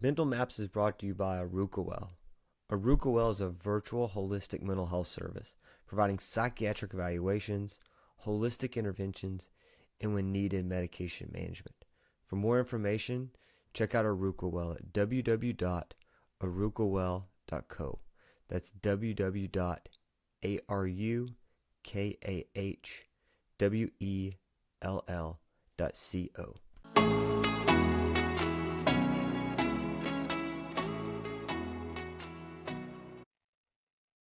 Mental Maps is brought to you by Well. Well is a virtual holistic mental health service providing psychiatric evaluations, holistic interventions, and when needed, medication management. For more information, check out Well at www.arukawell.co. That's www.arukawell.co.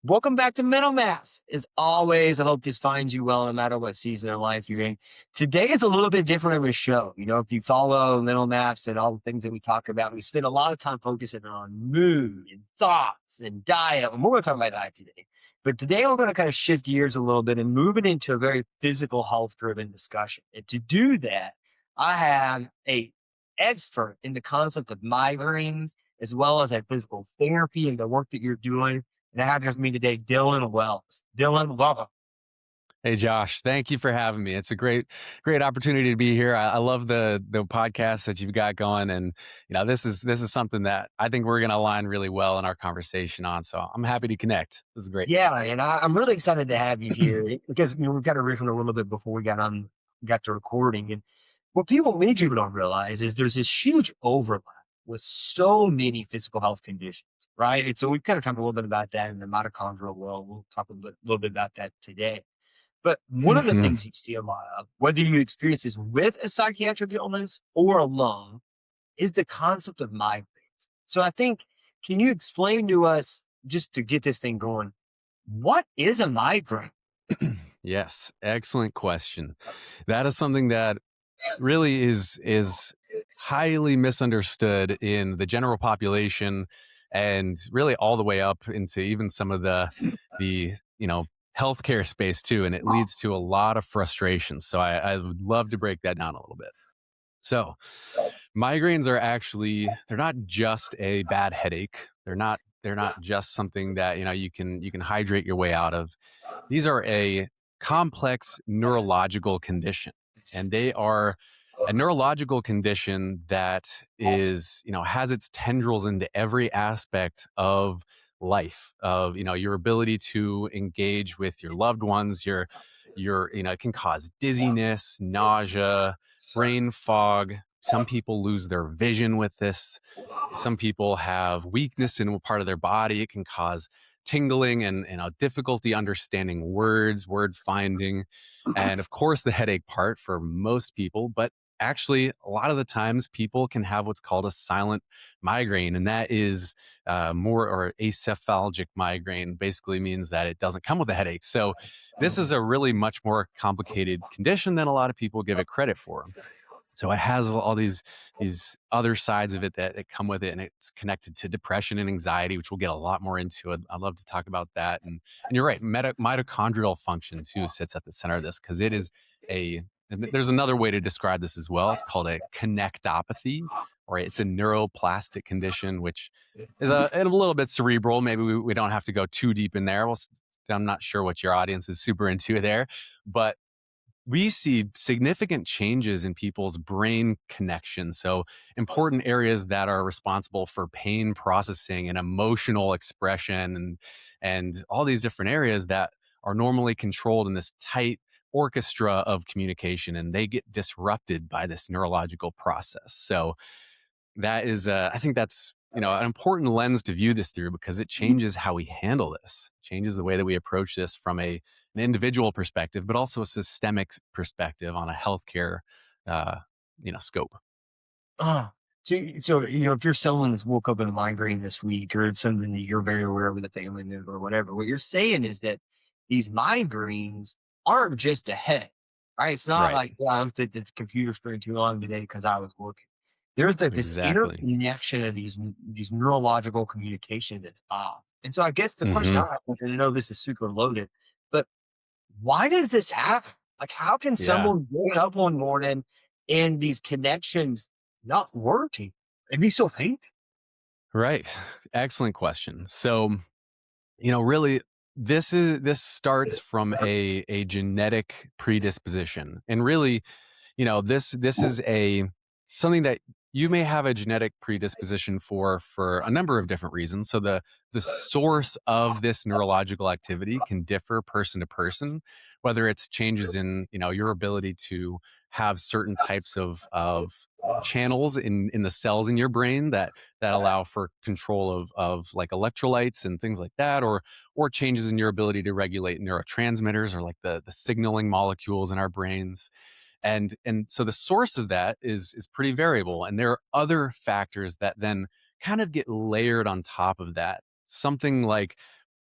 Welcome back to Mental Maps. As always, I hope this finds you well no matter what season of life you're in. Today is a little bit different of a show. You know, if you follow Mental Maps and all the things that we talk about, we spend a lot of time focusing on mood and thoughts and diet. And we're going to talk about diet today. But today we're going to kind of shift gears a little bit and move it into a very physical health-driven discussion. And to do that, I have a expert in the concept of migraines, as well as at physical therapy and the work that you're doing. And I have with me today, Dylan Wells. Dylan, welcome. Hey, Josh, thank you for having me. It's a great opportunity to be here. I love the podcast that you've got going. And, you know, this is something that I think we're going to align really well in our conversation on. So I'm happy to connect. This is great. Yeah. And I'm really excited to have you here because we got to riff on a little bit before we got to recording. And many people don't realize is there's this huge overlap with so many physical health conditions, right? And so we've kind of talked a little bit about that in the mitochondrial world. We'll talk a little bit about that today. But one of the things you see a lot of, whether you experience this with a psychiatric illness or alone, is the concept of migraines. So I think, can you explain to us, just to get this thing going, what is a migraine? Yes, excellent question. That is something that really is highly misunderstood in the general population, and really all the way up into even some of the healthcare space too. And it leads to a lot of frustration. So I would love to break that down a little bit. So migraines are actually, they're not just a bad headache. They're not just something that, you can hydrate your way out of. These are a complex neurological condition, and they are a neurological condition that is, has its tendrils into every aspect of life, of, your ability to engage with your loved ones, it can cause dizziness, nausea, brain fog. Some people lose their vision with this. Some people have weakness in a part of their body. It can cause tingling and difficulty understanding words, word finding, and of course the headache part for most people. But actually, a lot of the times people can have what's called a silent migraine, and that is or acephalgic migraine. Basically means that it doesn't come with a headache. So this is a really much more complicated condition than a lot of people give it credit for. So it has all these other sides of it that come with it, and it's connected to depression and anxiety, which we'll get a lot more into. I'd love to talk about that. And you're right, mitochondrial function too sits at the center of this, because it is and there's another way to describe this as well. It's called a connectopathy, or it's a neuroplastic condition, which is a little bit cerebral. Maybe we don't have to go too deep in there. I'm not sure what your audience is super into there, but we see significant changes in people's brain connections. So important areas that are responsible for pain processing and emotional expression and all these different areas that are normally controlled in this tight orchestra of communication, and they get disrupted by this neurological process. So that is, I think that's, an important lens to view this through, because it changes how we handle this, changes the way that we approach this from an individual perspective, but also a systemic perspective on a healthcare, scope. So, if you're someone that's woke up with a migraine this week, or it's something that you're very aware of with a family member or whatever, what you're saying is that these migraines aren't just a headache, right? It's not like, I looked at the computer screen too long today because I was working. There's this interconnection of these neurological communication that's off. And so I guess the question I have, and I know this is super loaded, but why does this happen? Like, how can someone wake up one morning and these connections not working? It'd be so painful. Right. Excellent question. So, really, this starts from a genetic predisposition, and really, this is something that you may have a genetic predisposition for a number of different reasons. So the source of this neurological activity can differ person to person, whether it's changes in, your ability to have certain types of channels in the cells in your brain that allow for control of like electrolytes and things like that, or changes in your ability to regulate neurotransmitters, or like the signaling molecules in our brains. And so the source of that is pretty variable, and there are other factors that then kind of get layered on top of that, something like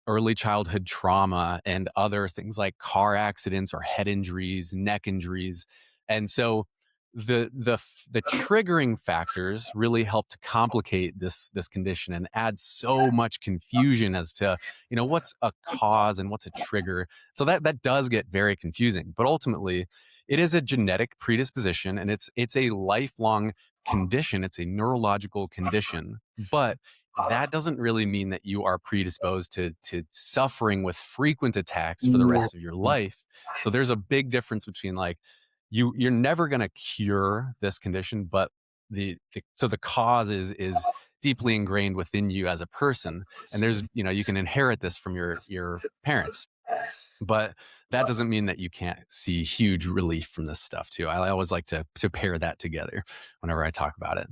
early childhood trauma and other things like car accidents or head injuries, neck injuries. And so the triggering factors really help to complicate this condition and add so much confusion as to, what's a cause and what's a trigger. So that does get very confusing. But ultimately, it is a genetic predisposition, and it's a lifelong condition. It's a neurological condition. But that doesn't really mean that you are predisposed to suffering with frequent attacks for the rest of your life. So there's a big difference between, like, you're never going to cure this condition, but so the cause is deeply ingrained within you as a person, and there's, you can inherit this from your parents. But that doesn't mean that you can't see huge relief from this stuff too. I always like to pair that together whenever I talk about it.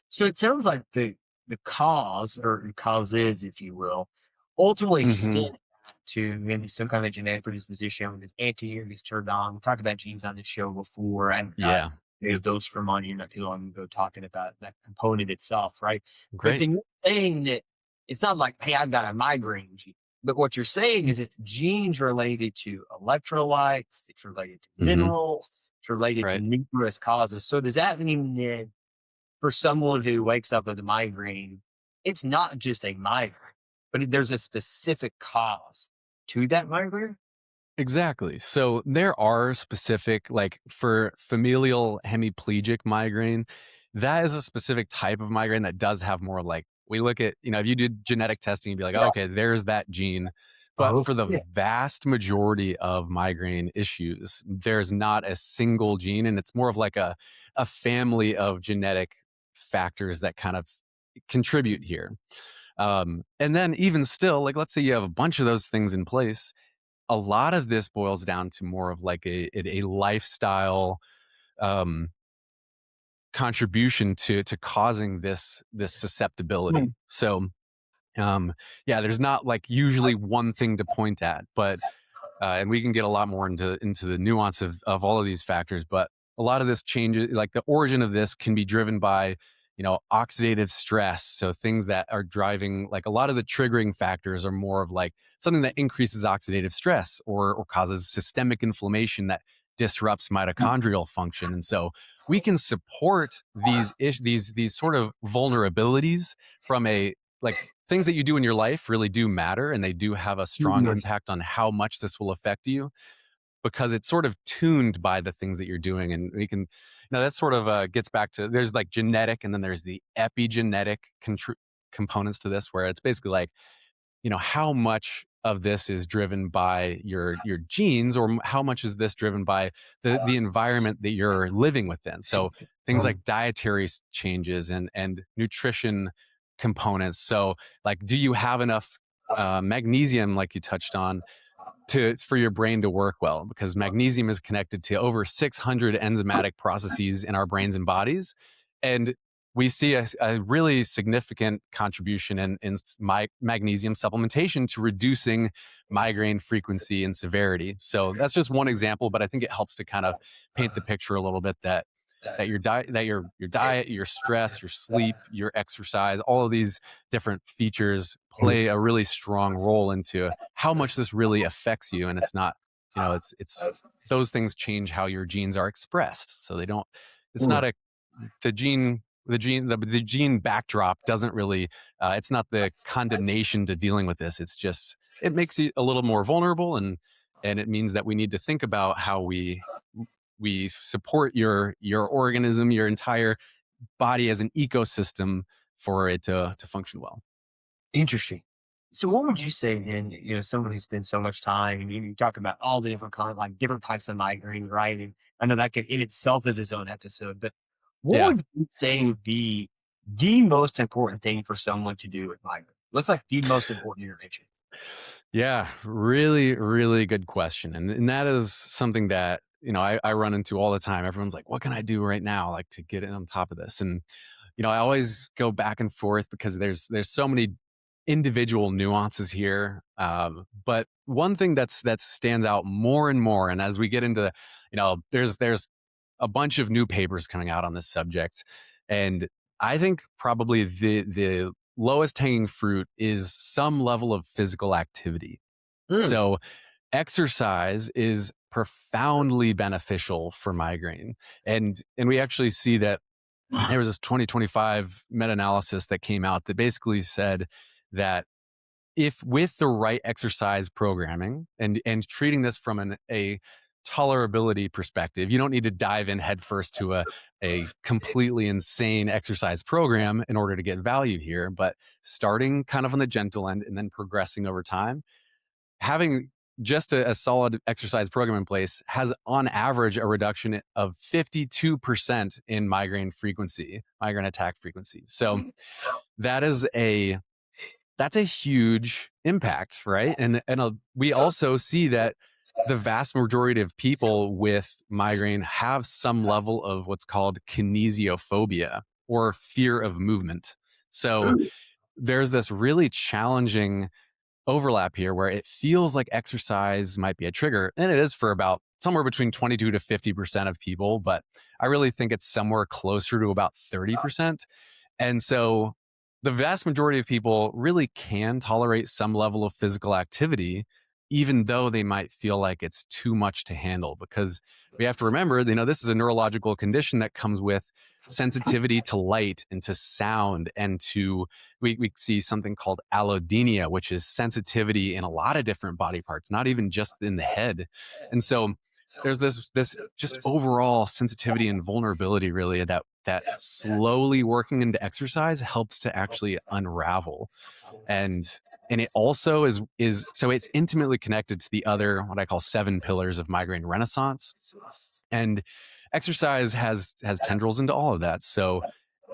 So it sounds like the cause or causes, if you will, ultimately Hmm. stem back to maybe some kind of genetic predisposition when this anterior gets turned on. We talked about genes on the show before, and Yeah, those from on you not too long ago talking about that component itself, right? But great. then you're saying that it's not like, hey, I've got a migraine gene. But what you're saying is it's genes related to electrolytes, it's related to Hmm. minerals, it's related to Right. numerous causes. So does that mean that for someone who wakes up with a migraine, it's not just a migraine, but there's a specific cause to that migraine? Exactly. So there are specific, like for familial hemiplegic migraine, that is a specific type of migraine that does have more, like, we look at, if you did genetic testing, you'd be like, oh, okay, there's that gene. But Oh, for the yeah. vast majority of migraine issues, there's not a single gene, and it's more of like a family of genetic factors that kind of contribute here. And then even still, like, let's say you have a bunch of those things in place, a lot of this boils down to more of like a lifestyle um, contribution to causing this susceptibility. So yeah, there's not like usually one thing to point at, but and we can get a lot more into the nuance of all of these factors, but a lot of this changes, like the origin of this can be driven by, oxidative stress. So things that are driving, like, a lot of the triggering factors are more of like something that increases oxidative stress or causes systemic inflammation that disrupts mitochondrial function. And so we can support these sort of vulnerabilities from a, like, things that you do in your life really do matter, and they do have a strong impact on how much this will affect you, because it's sort of tuned by the things that you're doing. And we can, that sort of gets back to, there's like genetic, and then there's the epigenetic components to this, where it's basically like, how much of this is driven by your genes, or how much is this driven by the environment that you're living within. So things like dietary changes and nutrition components. So, like, do you have enough magnesium, like you touched on, for your brain to work well? Because magnesium is connected to over 600 enzymatic processes in our brains and bodies, and we see a really significant contribution in magnesium supplementation to reducing migraine frequency and severity. So that's just one example, but I think it helps to kind of paint the picture a little bit that your diet, your stress, your sleep, your exercise, all of these different features play a really strong role into how much this really affects you. And it's not, it's those things change how your genes are expressed. So they don't, it's not a, the gene backdrop doesn't really, it's not the condemnation to dealing with this. It's just, it makes you a little more vulnerable, and it means that we need to think about how we support your organism, your entire body as an ecosystem, for it to function well. Interesting. So what would you say then, someone who spends so much time, and you talk about all the different kind, like different types of migraine, right? And I know that can in itself is its own episode, but What Yeah. would you say would be the most important thing for someone to do with migraine? What's like the most important intervention? Yeah, really, really good question. And that is something that, I run into all the time. Everyone's like, what can I do right now? Like to get in on top of this. And, I always go back and forth because there's so many individual nuances here. But one thing that stands out more and more, and as we get into, there's a bunch of new papers coming out on this subject. And I think probably the lowest hanging fruit is some level of physical activity. Mm. So exercise is profoundly beneficial for migraine. And we actually see that there was this 2025 meta-analysis that came out that basically said that if with the right exercise programming and treating this from a tolerability perspective, you don't need to dive in headfirst to a completely insane exercise program in order to get value here, but starting kind of on the gentle end and then progressing over time, having just a solid exercise program in place has on average a reduction of 52% in migraine attack frequency. So that is that's a huge impact, right? And we also see that the vast majority of people with migraine have some level of what's called kinesiophobia or fear of movement. So there's this really challenging overlap here where it feels like exercise might be a trigger, and it is for about somewhere between 22 to 50% of people, but I really think it's somewhere closer to about 30%. And so the vast majority of people really can tolerate some level of physical activity, even though they might feel like it's too much to handle. Because we have to remember, this is a neurological condition that comes with sensitivity to light and to sound and to, we see something called allodynia, which is sensitivity in a lot of different body parts, not even just in the head. And so there's this just overall sensitivity and vulnerability really that slowly working into exercise helps to actually unravel. And it also is so it's intimately connected to the other what I call 7 pillars of migraine renaissance. And exercise has tendrils into all of that. So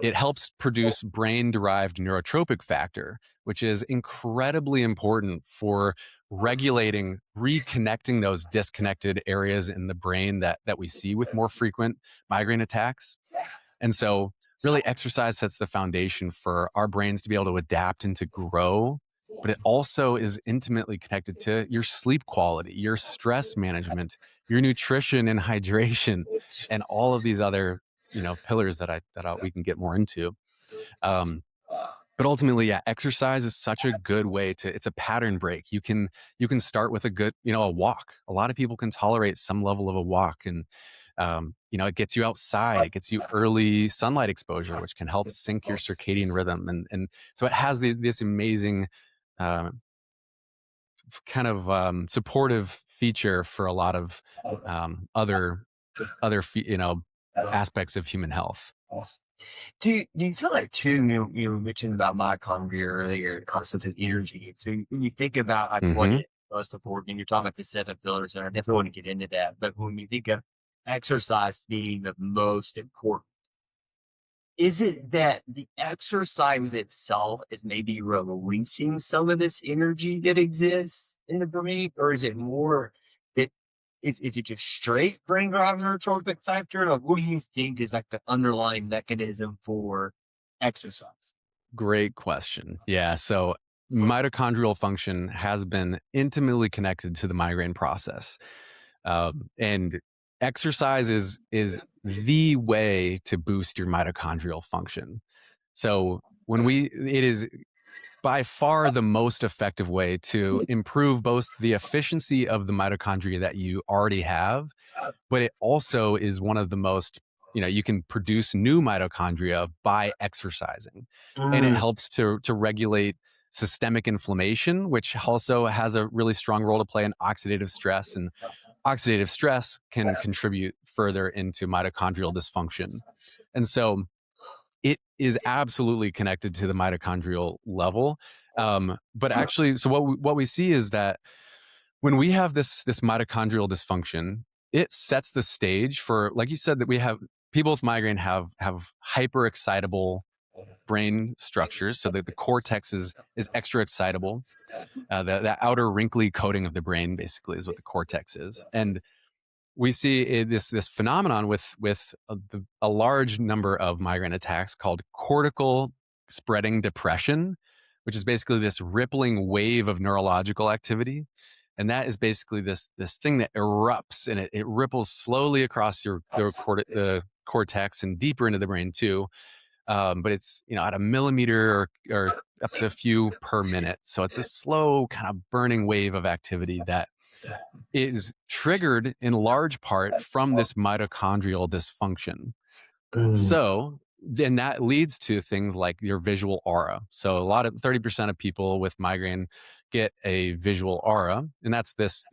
it helps produce brain derived neurotropic factor, which is incredibly important for regulating, reconnecting those disconnected areas in the brain that we see with more frequent migraine attacks. And so really exercise sets the foundation for our brains to be able to adapt and to grow, but it also is intimately connected to your sleep quality, your stress management, your nutrition and hydration, and all of these other, pillars we can get more into. Um, but ultimately, yeah, exercise is such a good way it's a pattern break. You can start with a good, a walk. A lot of people can tolerate some level of a walk, and it gets you outside, it gets you early sunlight exposure, which can help sync your circadian rhythm. And so it has this amazing kind of supportive feature for a lot of other aspects of human health. Do you feel like too, you mentioned about mitochondria earlier, concept of energy. So when you think about like what Hmm. is most important, and you're talking about the 7 pillars, and I definitely want to get into that. But when you think of exercise being the most important, is it that the exercise itself is maybe releasing some of this energy that exists in the brain, or is it more that is it just straight brain drive neurotrophic factor? Like, what do you think is like the underlying mechanism for exercise? Great question. Yeah. So mitochondrial function has been intimately connected to the migraine process. And exercise is the way to boost your mitochondrial function. So it is by far the most effective way to improve both the efficiency of the mitochondria that you already have, but it also is one of the most, you can produce new mitochondria by exercising. And it Mm. helps to regulate systemic inflammation, which also has a really strong role to play in oxidative stress. And oxidative stress can contribute further into mitochondrial dysfunction. And so it is absolutely connected to the mitochondrial level. But actually, so what we see is that when we have this mitochondrial dysfunction, it sets the stage for, like you said, that we have people with migraine have hyperexcitable brain structures, so that the cortex is extra excitable. That outer wrinkly coating of the brain basically is what the cortex is, and we see this phenomenon with a large number of migraine attacks called cortical spreading depression, which is basically this rippling wave of neurological activity. And that is basically this thing that erupts, and it ripples slowly across the cortex and deeper into the brain too. But it's, at a millimeter or up to a few per minute. So it's this slow kind of burning wave of activity that is triggered in large part from this mitochondrial dysfunction. So then that leads to things like your visual aura. So 30% of people with migraine get a visual aura, and that's this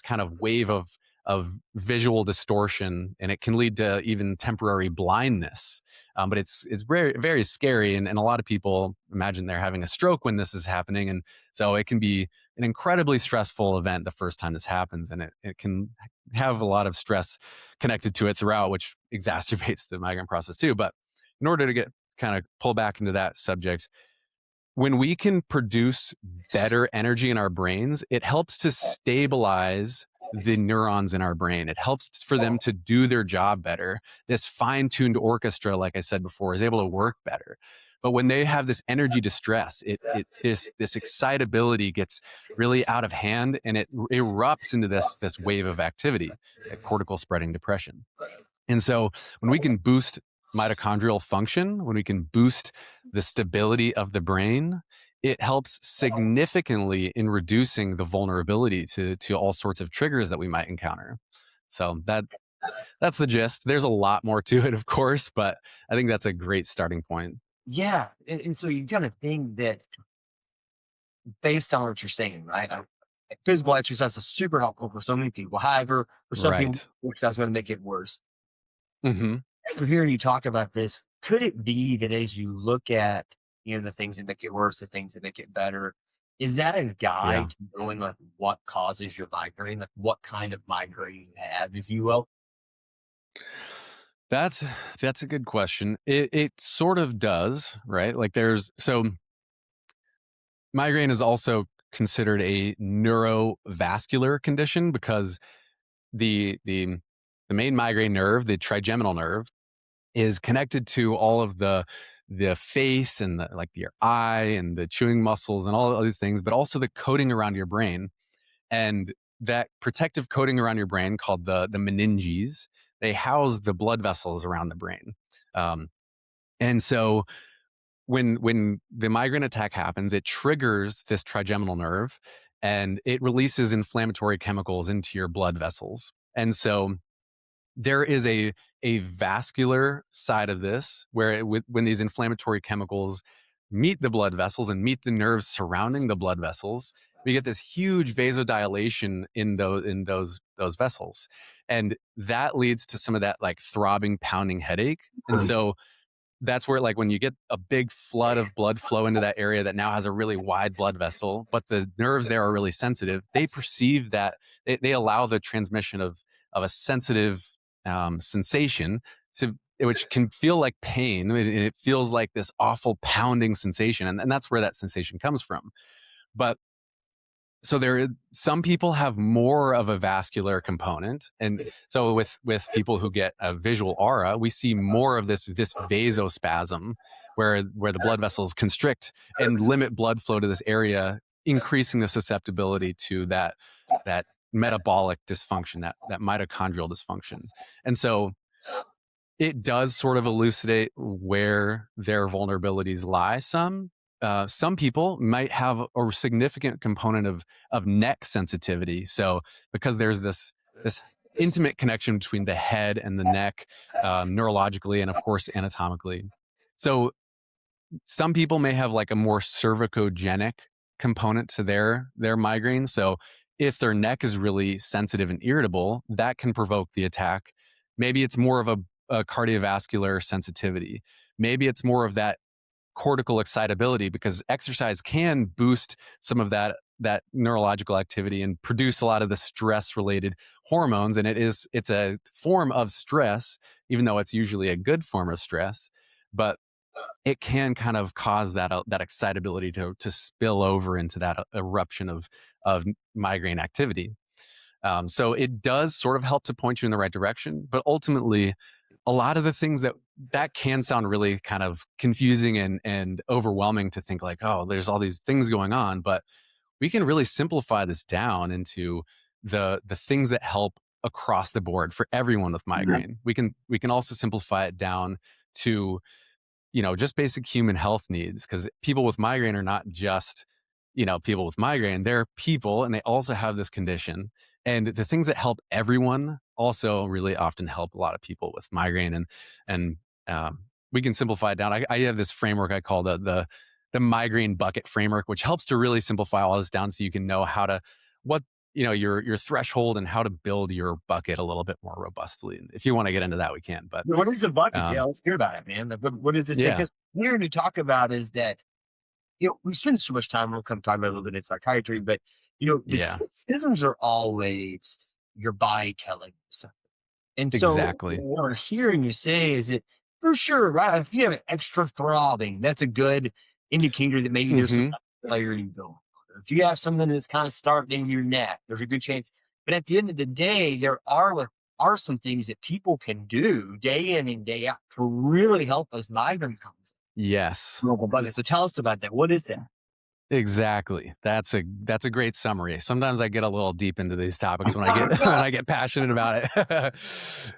kind of wave of visual distortion, and it can lead to even temporary blindness. But it's very, very scary, and a lot of people imagine they're having a stroke when this is happening, and so it can be an incredibly stressful event the first time this happens, and it can have a lot of stress connected to it throughout, which exacerbates the migraine process too. But in order to kind of pull back into that subject, when we can produce better energy in our brains, it helps to stabilize the neurons in our brain. It helps for them to do their job better. This fine-tuned orchestra, like I said before, is able to work better. But when they have this energy distress, this excitability gets really out of hand, and it erupts into this wave of activity, cortical spreading depression. And so when we can boost mitochondrial function, when we can boost the stability of the brain, it helps significantly in reducing the vulnerability to all sorts of triggers that we might encounter. So that's the gist. There's a lot more to it, of course, but I think that's a great starting point. Yeah. And so you kind of think that based on what you're saying, right? Physical exercise is super helpful for so many people. However, for some people, that's going to make it worse. Mm-hmm. After hearing you talk about this, could it be that as you look at, the things that make it worse, the things that make it better, is that a guide to knowing like what causes your migraine, like what kind of migraine you have, if you will? That's a good question. It sort of does, right? Like migraine is also considered a neurovascular condition because the main migraine nerve, the trigeminal nerve, is connected to all of the face and your eye and the chewing muscles and all these things, but also the coating around your brain. And that protective coating around your brain called the meninges, they house the blood vessels around the brain. And so when the migraine attack happens, it triggers this trigeminal nerve and it releases inflammatory chemicals into your blood vessels. And so there is a vascular side of this where when these inflammatory chemicals meet the blood vessels and meet the nerves surrounding the blood vessels, we get this huge vasodilation in those vessels, and that leads to some of that like throbbing, pounding headache. And so that's where, like, when you get a big flood of blood flow into that area that now has a really wide blood vessel, but the nerves there are really sensitive, they perceive that they allow the transmission of a sensitive sensation which can feel like pain. And it feels like this awful pounding sensation. And that's where that sensation comes from. But so some people have more of a vascular component. And so with people who get a visual aura, we see more of this vasospasm where the blood vessels constrict and limit blood flow to this area, increasing the susceptibility to that metabolic dysfunction, that mitochondrial dysfunction. And so it does sort of elucidate where their vulnerabilities lie. Some people might have a significant component of neck sensitivity. So because there's this intimate connection between the head and the neck, neurologically and of course anatomically. So some people may have like a more cervicogenic component to their migraine. So if their neck is really sensitive and irritable, that can provoke the attack. Maybe it's more of a cardiovascular sensitivity. Maybe it's more of that cortical excitability, because exercise can boost some of that that neurological activity and produce a lot of the stress related hormones. And it's a form of stress, even though it's usually a good form of stress, but it can kind of cause that excitability to spill over into that eruption of migraine activity. So it does sort of help to point you in the right direction, but ultimately, a lot of the things that can sound really kind of confusing and overwhelming to think like, oh, there's all these things going on, but we can really simplify this down into the things that help across the board for everyone with migraine. We can also simplify it down to, just basic human health needs, because people with migraine are not just, people with migraine. They're people and they also have this condition. And the things that help everyone also really often help a lot of people with migraine. And we can simplify it down. I have this framework I call the migraine bucket framework, which helps to really simplify all this down so you can know what your threshold and how to build your bucket a little bit more robustly. And if you want to get into that, we can. But What is the bucket? Yeah, let's hear about it, man. What is this thing? yeah, Because here to talk about is that, we spend so much time, we'll come talk about it a little bit in psychiatry, but, the yeah, symptoms are always your body telling you something. And so exactly. what we're hearing you say is that for sure, right? If you have an extra throbbing, that's a good indicator that maybe there's some Hmm. clarity going on. If you have something that's kind of starting in your neck, there's a good chance. But at the end of the day, there are some things that people can do day in and day out to really help those migraine comes. Yes. So tell us about that. What is that? Exactly. That's a great summary. Sometimes I get a little deep into these topics when I get when I get passionate about it.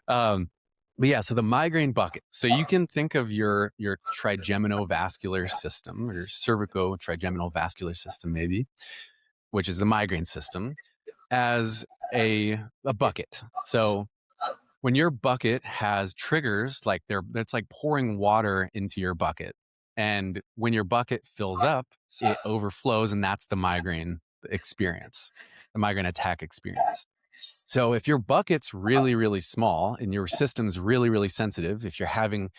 But yeah, so the migraine bucket. So you can think of your trigeminal-vascular system, or your cervico-trigeminal vascular system, maybe, which is the migraine system, as a bucket. So when your bucket has triggers, like that's like pouring water into your bucket. And when your bucket fills up, it overflows, and that's the migraine experience, the migraine attack experience. So if your bucket's really, really small and your system's really, really sensitive, if you're having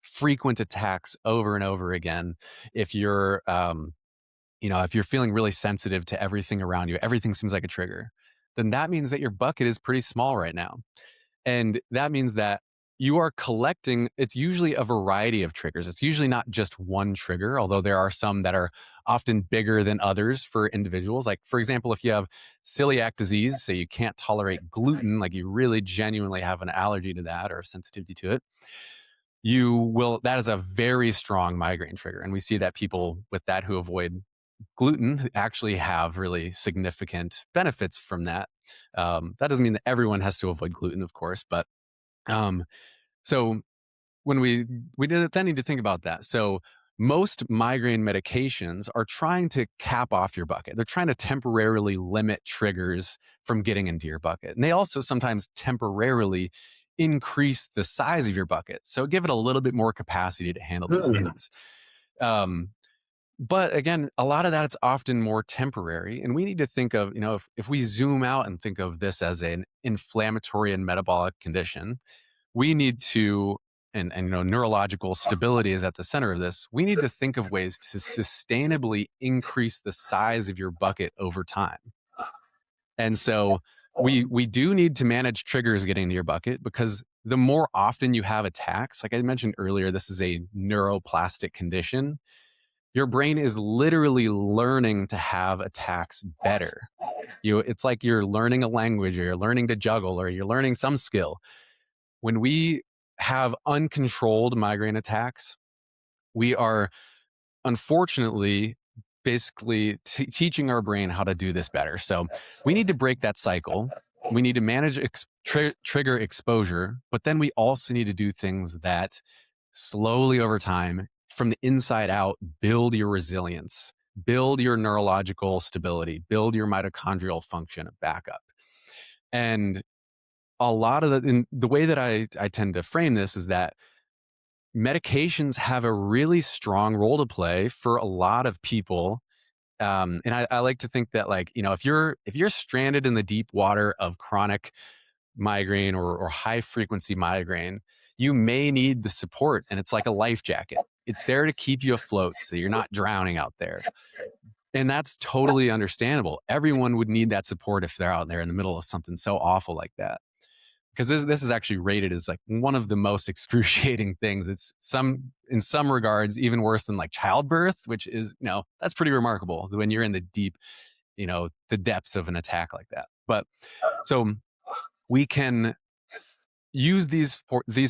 frequent attacks over and over again, if you're, if you're feeling really sensitive to everything around you, everything seems like a trigger, then that means that your bucket is pretty small right now. And that means that you are collecting, it's usually a variety of triggers. It's usually not just one trigger, although there are some that are often bigger than others for individuals. Like, for example, if you have celiac disease, so you can't tolerate gluten, like you really genuinely have an allergy to that or sensitivity to it, that is a very strong migraine trigger. And we see that people with that who avoid gluten actually have really significant benefits from that. That doesn't mean that everyone has to avoid gluten, of course, but so when we then need to think about that. So most migraine medications are trying to cap off your bucket. They're trying to temporarily limit triggers from getting into your bucket. And they also sometimes temporarily increase the size of your bucket. So give it a little bit more capacity to handle these things. Um, but again, a lot of that it's often more temporary. And we need to think of, if we zoom out and think of this as an inflammatory and metabolic condition, we need to, and neurological stability is at the center of this. We need to think of ways to sustainably increase the size of your bucket over time. And so we do need to manage triggers getting into your bucket, because the more often you have attacks, like I mentioned earlier, this is a neuroplastic condition. Your brain is literally learning to have attacks better. It's like you're learning a language, or you're learning to juggle, or you're learning some skill. When we have uncontrolled migraine attacks, we are unfortunately basically teaching our brain how to do this better. So we need to break that cycle. We need to manage trigger exposure, but then we also need to do things that slowly over time, from the inside out, build your resilience, build your neurological stability, build your mitochondrial function back up. And a lot of the way that I tend to frame this is that medications have a really strong role to play for a lot of people. And I like to think that, like, if you're stranded in the deep water of chronic migraine or high frequency migraine, you may need the support, and it's like a life jacket. It's there to keep you afloat so you're not drowning out there. And that's totally understandable. Everyone would need that support if they're out there in the middle of something so awful like that. Because this is actually rated as like one of the most excruciating things. It's in some regards even worse than like childbirth, which is, that's pretty remarkable when you're in the deep, the depths of an attack like that. But so we can use these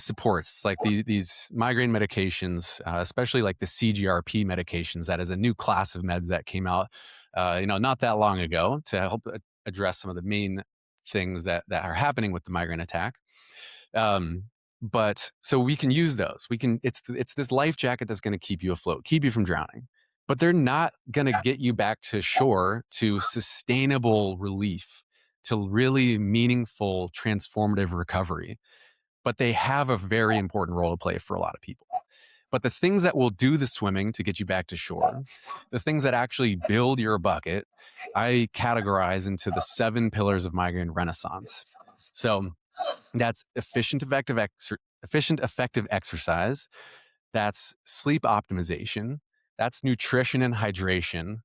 supports, like these migraine medications, especially like the CGRP medications. That is a new class of meds that came out, not that long ago, to help address some of the main things that are happening with the migraine attack. But so we can use those. It's this life jacket that's going to keep you afloat, keep you from drowning. But they're not going to get you back to shore, to sustainable relief, to really meaningful, transformative recovery. But they have a very important role to play for a lot of people. But the things that will do the swimming to get you back to shore, the things that actually build your bucket, I categorize into the 7 pillars of migraine renaissance. So that's efficient, effective exercise. That's sleep optimization. That's nutrition and hydration.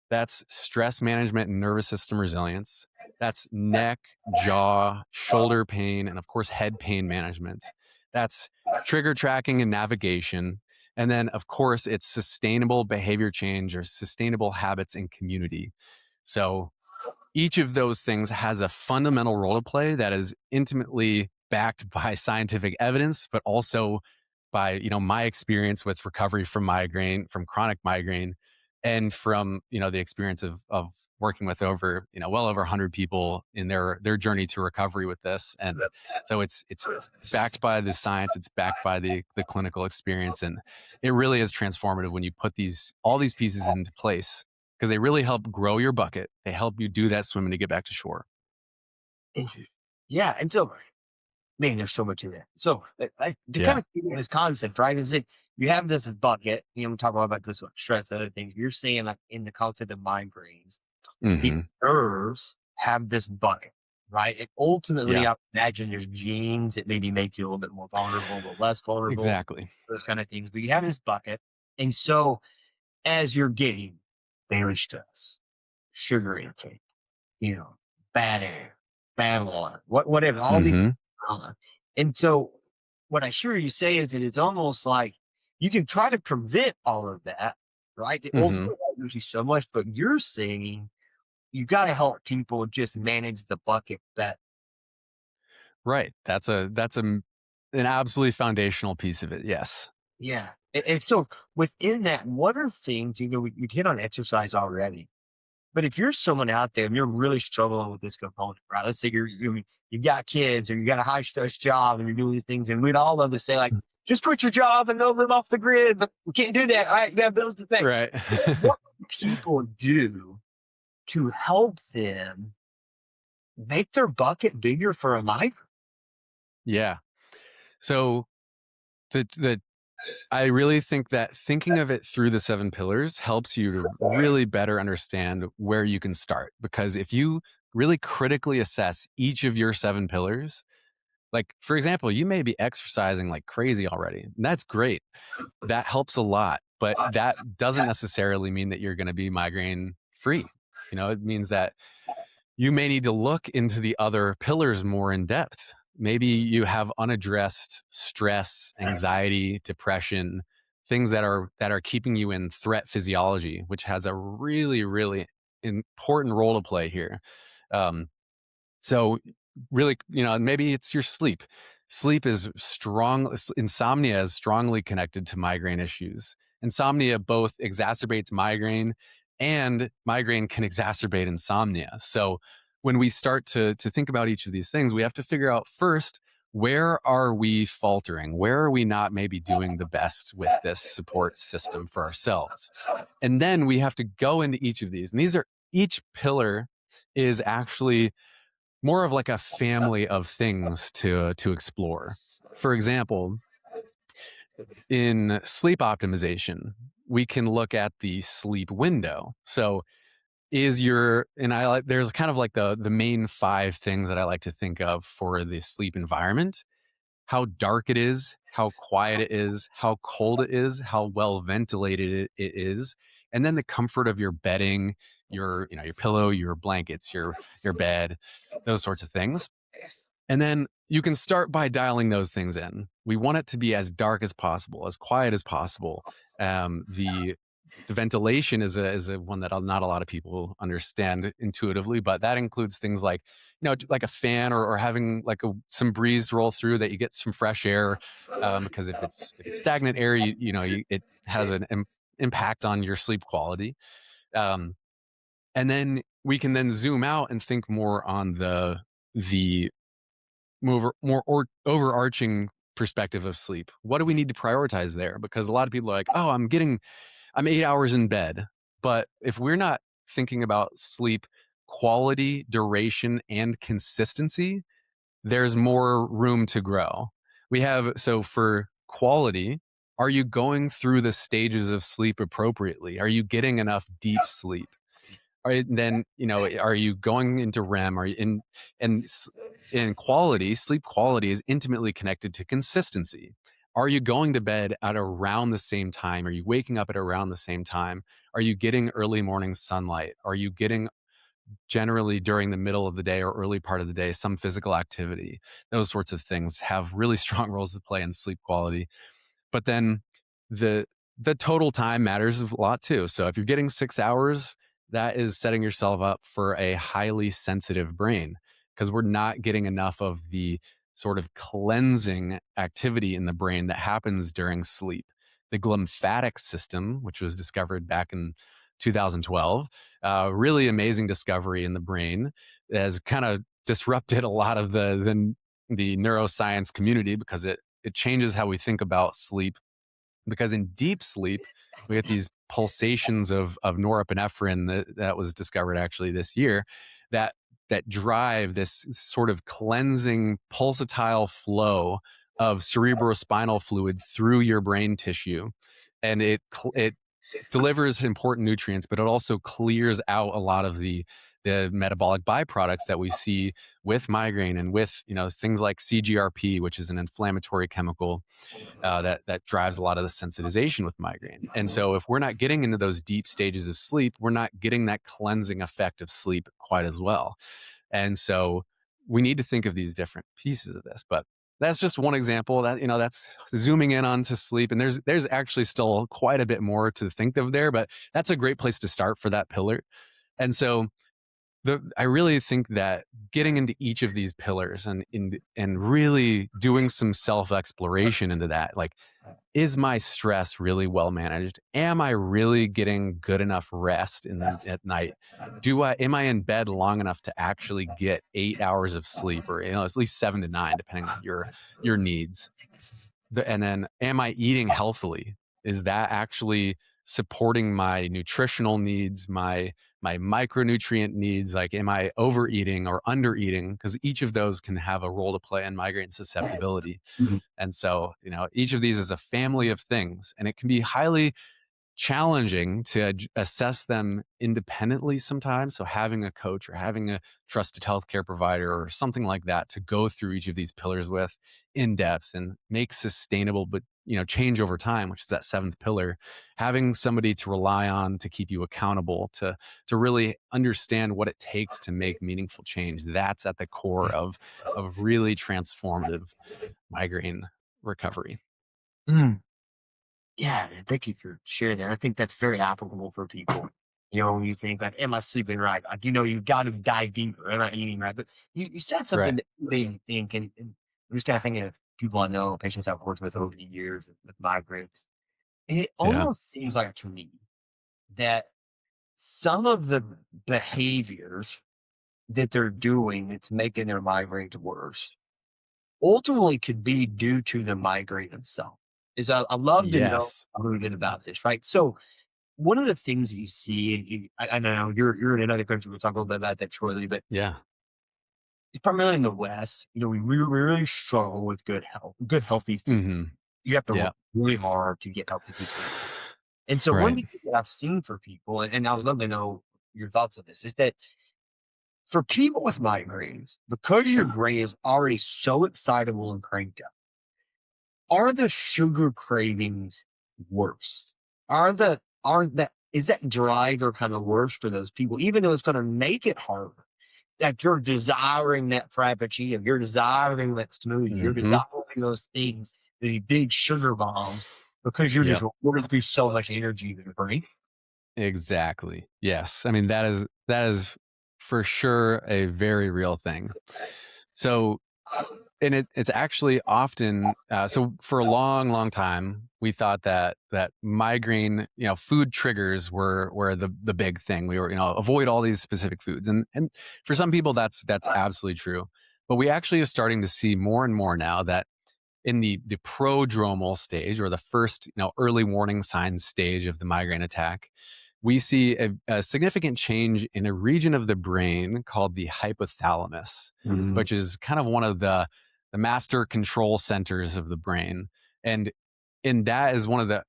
That's stress management and nervous system resilience. That's neck, jaw, shoulder pain, and of course, head pain management. That's trigger tracking and navigation. And then, of course, it's sustainable behavior change or sustainable habits in community. So each of those things has a fundamental role to play that is intimately backed by scientific evidence, but also by, my experience with recovery from migraine, from chronic migraine, and from, the experience of working with over, well over 100 people in their journey to recovery with this. And so it's backed by the science, it's backed by the clinical experience. And it really is transformative when you put all these pieces into place, because they really help grow your bucket. They help you do that swimming to get back to shore. Yeah. And so, man, there's so much in that. So to Yeah. kind of keep this concept, right, is that you have this bucket, we talk about this stress, other things. You're saying like in the concept of migraines, the Mm-hmm. nerves have this bucket, right? And ultimately, Yeah. I imagine there's genes that maybe make you a little bit more vulnerable, but less vulnerable, Exactly. those kind of things. But you have this bucket. And so as you're getting daily stress, sugar intake, bad air, bad water, whatever, all these. Mm-hmm. And so what I hear you say is that it's almost like you can try to prevent all of that, right? It Mm-hmm. ultimately hurts you so much, but you're saying you got to help people just manage the bucket better. Right. That's an absolutely foundational piece of it. Yes. Yeah. And so within that, what are things, you hit on exercise already, but if you're someone out there and you're really struggling with this component, right? Let's say you got kids or you got a high stress job and you're doing these things, and we'd all love to say like, just quit your job and go live off the grid, but we can't do that. Right? You got bills to pay. Right. What can people do to help them make their bucket bigger for a migrant? Yeah. So I really think that thinking of it through the 7 pillars helps you to really better understand where you can start. Because if you really critically assess each of your 7 pillars, like, for example, you may be exercising like crazy already. And that's great. That helps a lot. But that doesn't necessarily mean that you're going to be migraine free. It means that you may need to look into the other pillars more in depth. Maybe you have unaddressed stress, anxiety, depression, things that are keeping you in threat physiology, which has a really, really important role to play here. So really, maybe it's your sleep. Insomnia is strongly connected to migraine issues. Insomnia both exacerbates migraine, and migraine can exacerbate insomnia. So when we start to think about each of these things, we have to figure out first, where are we faltering? Where are we not maybe doing the best with this support system for ourselves? And then we have to go into each of these. And each pillar is actually more of like a family of things to explore. For example, in sleep optimization, we can look at the sleep window. So there's kind of like the main 5 things that I like to think of for the sleep environment: how dark it is, how quiet it is, how cold it is, how well ventilated it is, And then the comfort of your bedding, your pillow, your blankets, your bed, those sorts of things. And then you can start by dialing those things in. We want it to be as dark as possible, as quiet as possible. The ventilation is a one that not a lot of people understand intuitively, but that includes things like, like a fan, or having like some breeze roll through, that you get some fresh air. Because if it's stagnant air, it has an impact on your sleep quality. And then we can then zoom out and think more on the overarching perspective of sleep. What do we need to prioritize there? Because a lot of people are like, oh, I'm 8 hours in bed. But if we're not thinking about sleep quality, duration, and consistency, there's more room to grow. So for quality, are you going through the stages of sleep appropriately? Are you getting enough deep sleep? Then, are you going into REM? Are you in quality? Sleep quality is intimately connected to consistency. Are you going to bed at around the same time? Are you waking up at around the same time? Are you getting early morning sunlight? Are you getting, generally during the middle of the day or early part of the day, some physical activity? Those sorts of things have really strong roles to play in sleep quality. But then the total time matters a lot too. So if you're getting 6 hours, that is setting yourself up for a highly sensitive brain, because we're not getting enough of the sort of cleansing activity in the brain that happens during sleep. The glymphatic system, which was discovered back in 2012, really amazing discovery in the brain, has kind of disrupted a lot of the neuroscience community, because it changes how we think about sleep. Because in deep sleep, we get these pulsations of norepinephrine that was discovered actually this year, that drive this sort of cleansing pulsatile flow of cerebrospinal fluid through your brain tissue. And it delivers important nutrients, but it also clears out a lot of the metabolic byproducts that we see with migraine, and with things like CGRP, which is an inflammatory chemical that drives a lot of the sensitization with migraine. And so if we're not getting into those deep stages of sleep, we're not getting that cleansing effect of sleep quite as well. And so we need to think of these different pieces of this. But that's just one example. That's zooming in onto sleep. And there's actually still quite a bit more to think of there, but that's a great place to start for that pillar. And so I really think that getting into each of these pillars and really doing some self-exploration into that, like, is my stress really well managed? Am I really getting good enough rest at night? Am I in bed long enough to actually get 8 hours of sleep, or at least 7 to 9, depending on your needs? And then, am I eating healthily? Is that actually supporting my nutritional needs, my micronutrient needs? Like, am I overeating or undereating? Because each of those can have a role to play in migraine susceptibility. Mhm. And so, each of these is a family of things, and it can be highly challenging to assess them independently sometimes. So having a coach or having a trusted healthcare provider or something like that to go through each of these pillars with in depth and make sustainable, but change over time, which is that 7th pillar. Having somebody to rely on, to keep you accountable, to really understand what it takes to make meaningful change. That's at the core of really transformative migraine recovery. Mm. Yeah, thank you for sharing that. I think that's very applicable for people. When you think like, am I sleeping right? Like, you've got to dive deeper. Am I eating right? But you said something Right. that made me think, and I'm just kind of thinking of people I know, patients I've worked with over the years with migraines. And it Yeah. almost seems like to me that some of the behaviors that they're doing that's making their migraines worse ultimately could be due to the migraine itself. I love to know Yes. a little bit about this, right? So one of the things you see, and I know you're in another country. We'll talk a little bit about that shortly, but Yeah. it's primarily in the West. We really struggle with good health, good healthy food. Mm-hmm. You have to Yeah. work really hard to get healthy foods. And so one Right. thing that I've seen for people, and I would love to know your thoughts on this, is that for people with migraines, because your brain is already so excitable and cranked up, are the sugar cravings worse? Are the is that driver kind of worse for those people, even though it's going to make it harder? Like you're desiring that frappuccino, you're desiring that smoothie, you're Hmm. desiring those things, these big sugar bombs, because you're just Yep. working through so much energy in your brain. Exactly. Yes. I mean, that is for sure a very real thing. So, and it's actually often so for a long, long time we thought that migraine, food triggers were the big thing. We were, avoid all these specific foods, and for some people that's absolutely true. But we actually are starting to see more and more now that in the prodromal stage, or the first early warning signs stage of the migraine attack, we see a significant change in a region of the brain called the hypothalamus, Mhm. which is kind of one of the master control centers of the brain. And that is one of the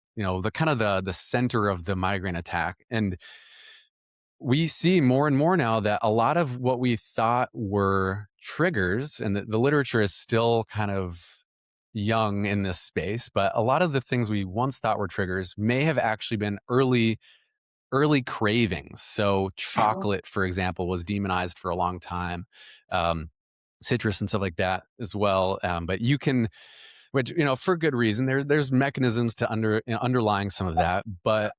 kind of the center of the migraine attack. And we see more and more now that a lot of what we thought were triggers, and the literature is still kind of young in this space, but a lot of the things we once thought were triggers may have actually been early cravings. So chocolate, for example, was demonized for a long time. Um, Citrus and stuff like that as well. But you can, which for good reason. There's mechanisms to underlying some of that, but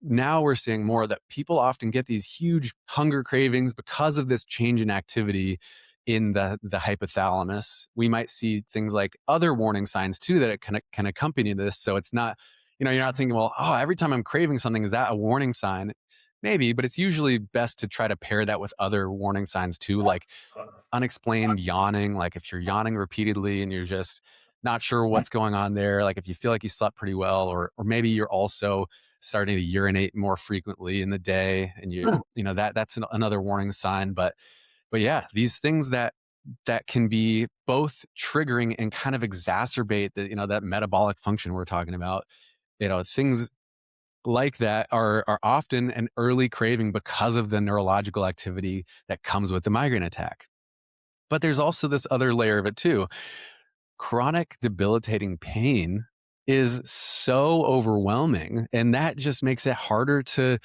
now we're seeing more that people often get these huge hunger cravings because of this change in activity in the hypothalamus. We might see things like other warning signs too that it can accompany this. So it's not, you're not thinking, well, oh, every time I'm craving something, is that a warning sign? Maybe, but it's usually best to try to pair that with other warning signs too, like unexplained yawning. Like if you're yawning repeatedly and you're just not sure what's going on there, like if you feel like you slept pretty well, or maybe you're also starting to urinate more frequently in the day, and that's another warning sign. But yeah, these things that can be both triggering and kind of exacerbate that metabolic function we're talking about. Things like that are often an early craving because of the neurological activity that comes with the migraine attack. But there's also this other layer of it too. Chronic debilitating pain is so overwhelming, and that just makes it harder to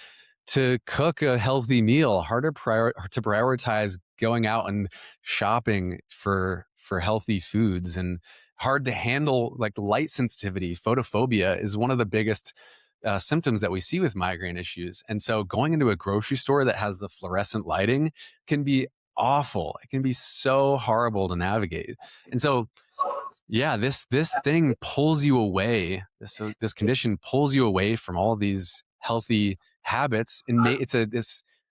cook a healthy meal, harder to prioritize going out and shopping for healthy foods, and hard to handle like light sensitivity. Photophobia is one of the biggest symptoms that we see with migraine issues. And so going into a grocery store that has the fluorescent lighting can be awful. It can be so horrible to navigate. And so yeah, this thing pulls you away. This condition pulls you away from all these healthy habits, and it's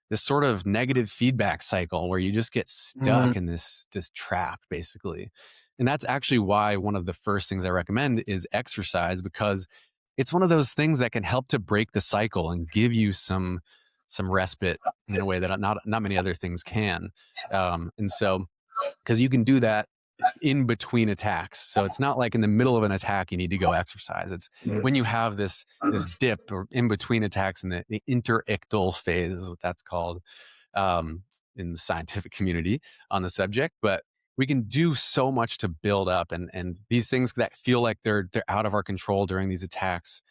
this sort of negative feedback cycle where you just get Mhm. stuck in this trap, basically. And that's actually why one of the first things I recommend is exercise, because it's one of those things that can help to break the cycle and give you some respite in a way that not many other things can. And so, because you can do that in between attacks. So it's not like in the middle of an attack you need to go exercise. It's when you have this dip or in between attacks in the interictal phase is what that's called, um, in the scientific community on the subject. But we can do so much to build up, and these things that feel like they're out of our control during these attacks,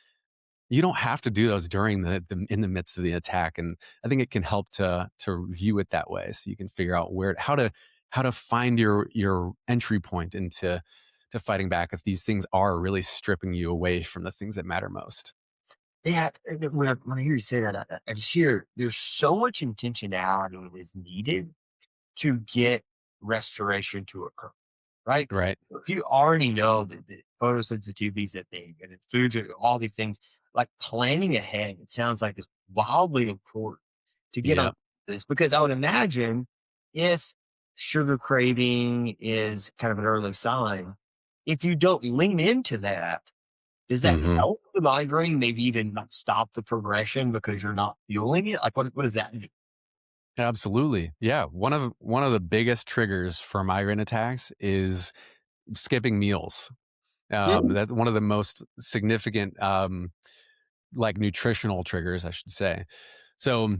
you don't have to do those during the in the midst of the attack. And I think it can help to view it that way, so you can figure out how to find your entry point into to fighting back if these things are really stripping you away from the things that matter most. Yeah, and when I hear you say that, I just hear there's so much intentionality that is needed to get restoration to occur, right? Right. If you already know that the photosensitivity is a thing and that foods are all these things, like planning ahead, it sounds like it's wildly important to get on Yeah. this, because I would imagine if sugar craving is kind of an early sign, if you don't lean into that, does that Hmm. help the migraine? Maybe even not stop the progression because you're not fueling it? Like, what does that do? Absolutely. Yeah. One of the biggest triggers for migraine attacks is skipping meals. Mm. That's one of the most significant, like nutritional triggers, I should say. So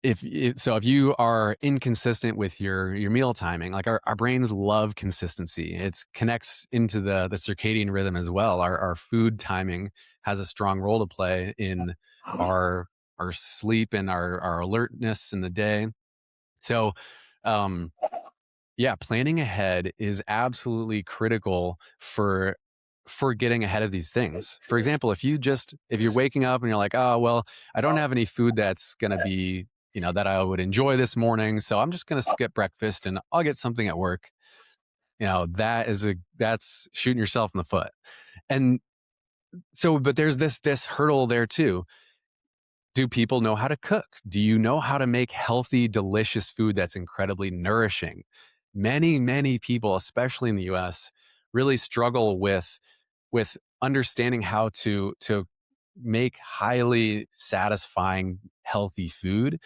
if you are inconsistent with your meal timing, like our brains love consistency. It connects into the circadian rhythm as well. Our food timing has a strong role to play in our sleep and our alertness in the day. So um yeah, planning ahead is absolutely critical for getting ahead of these things. For example, if you're waking up and you're like, "Oh, well, I don't have any food that's going to be, that I would enjoy this morning, so I'm just going to skip breakfast and I'll get something at work." That's shooting yourself in the foot. And so, but there's this hurdle there too. Do people know how to cook? Do you know how to make healthy, delicious food that's incredibly nourishing? Many people, especially in the US, really struggle with understanding how to make highly satisfying, healthy food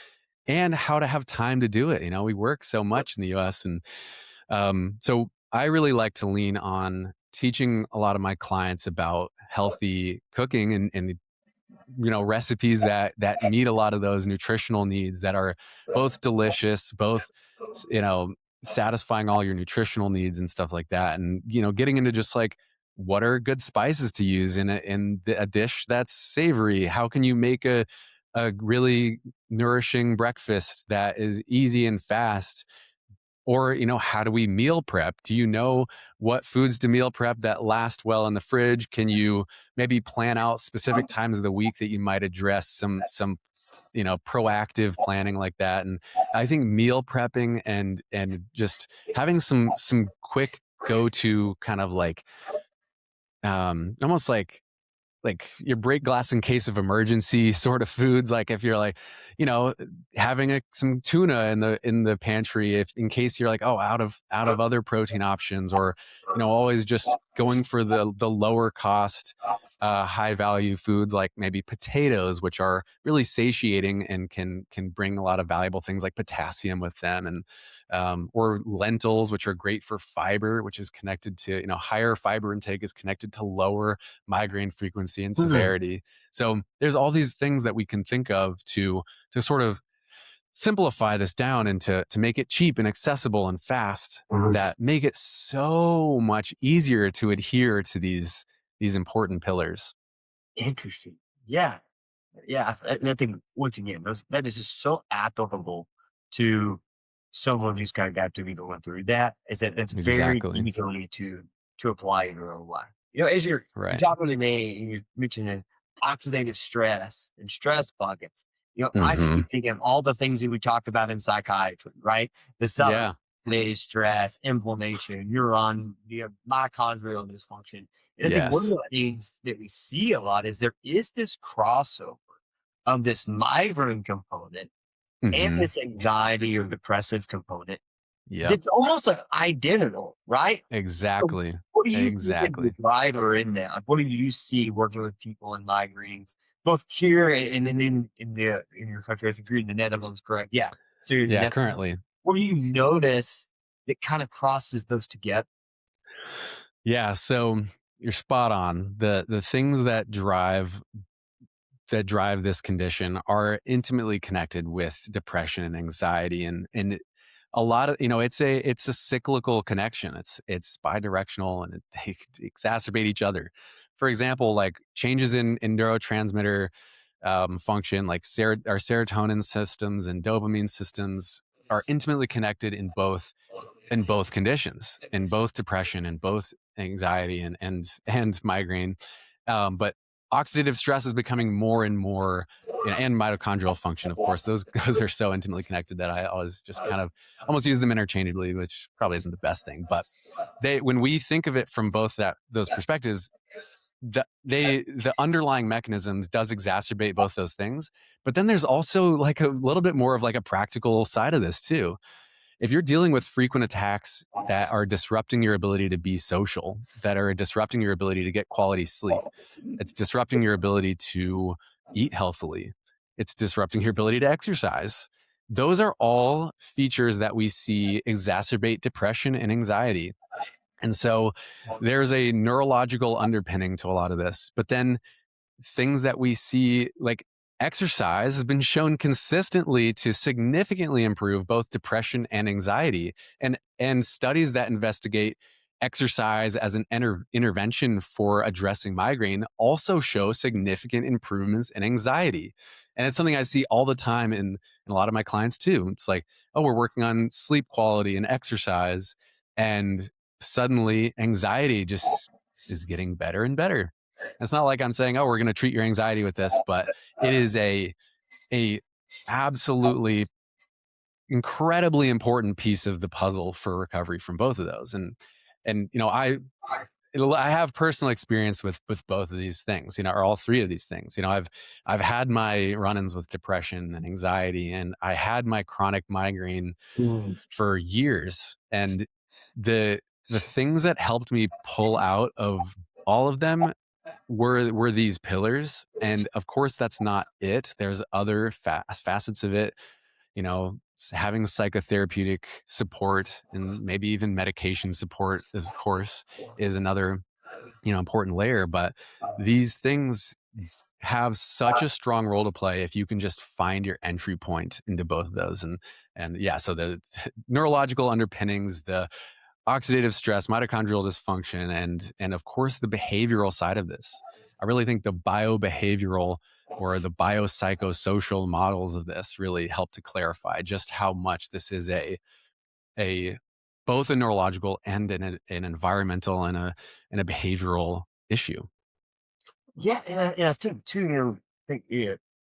and how to have time to do it. We work so much in the US. And so I really like to lean on teaching a lot of my clients about healthy cooking and recipes that meet a lot of those nutritional needs, that are both delicious, both you know satisfying all your nutritional needs and stuff like that. And getting into just like, what are good spices to use in a dish that's savory? How can you make a really nourishing breakfast that is easy and fast? Or, how do we meal prep? Do you know what foods to meal prep that last well in the fridge? Can you maybe plan out specific times of the week that you might address some proactive planning like that? And I think meal prepping and just having some quick go-to kind of like almost like your break glass in case of emergency sort of foods. Like if you're like, having some tuna in the pantry, if in case you're like, oh, out of other protein options, or always just going for the lower cost, high value foods like maybe potatoes, which are really satiating and can bring a lot of valuable things like potassium with them. And or lentils, which are great for fiber, which is connected to, higher fiber intake is connected to lower migraine frequency and severity. So there's all these things that we can think of to sort of simplify this down and to make it cheap and accessible and fast, that make it so much easier to adhere to these important pillars. Interesting. Yeah. Yeah. And I think once again, that is just so applicable to someone who's kind of got to be going through that. Is that that's very Exactly. easily to apply in your own life. As you're Right. talking to me and you're mentioning oxidative stress and stress buckets, I just Mm-hmm. keep thinking of all the things that we talked about in psychiatry, right? The stuff, Yeah. oxidative stress, inflammation, neuron, mitochondrial dysfunction. And I think one of Yes. the things that we see a lot is there is this crossover of this migraine component and Mm-hmm. this anxiety or depressive component Yep. that's almost like identical, right? So Exactly. what do you think is the Exactly. driver in that? Like, what do you see working with people in migraines, both here and in your country? I think you're in the Netherlands, correct? Yeah. So you're in the Yeah, Netherlands. currently. What do you notice that kind of crosses those together? Yeah, so you're spot on. The things that drive this condition are intimately connected with depression and anxiety, and a lot of, it's a cyclical connection. It's bidirectional, and they exacerbate each other. For example, like changes in neurotransmitter function, like our serotonin systems and dopamine systems are intimately connected in both conditions, in both depression and both anxiety and migraine. But oxidative stress is becoming more and more, and mitochondrial function, of course. Those those are so intimately connected that I always just kind of almost use them interchangeably, which probably isn't the best thing. But when we think of it from both those perspectives, the underlying mechanisms does exacerbate both those things. But then there's also like a little bit more of like a practical side of this too. If you're dealing with frequent attacks that are disrupting your ability to be social, that are disrupting your ability to get quality sleep, it's disrupting your ability to eat healthily, it's disrupting your ability to exercise. Those are all features that we see exacerbate depression and anxiety. And so there's a neurological underpinning to a lot of this. But then things that we see, like exercise has been shown consistently to significantly improve both depression and anxiety. And studies that investigate exercise as an intervention for addressing migraine also show significant improvements in anxiety. And it's something I see all the time in a lot of my clients too. It's like, oh, we're working on sleep quality and exercise, and suddenly anxiety just is getting better and better. It's not like I'm saying, oh, we're going to treat your anxiety with this, but it is a absolutely incredibly important piece of the puzzle for recovery from both of those. And I have personal experience with both of these things, or all three of these things. I've had my run-ins with depression and anxiety, and I had my chronic migraine for years. And the things that helped me pull out of all of them were these pillars. And of course, that's not it. There's other facets of it. Having psychotherapeutic support and maybe even medication support, of course, is another important layer. But these things have such a strong role to play if you can just find your entry point into both of those. And yeah, so the neurological underpinnings, the oxidative stress, mitochondrial dysfunction, and of course the behavioral side of this. I really think the biobehavioral or the biopsychosocial models of this really help to clarify just how much this is a both a neurological and an environmental and a behavioral issue. Yeah, and I think too,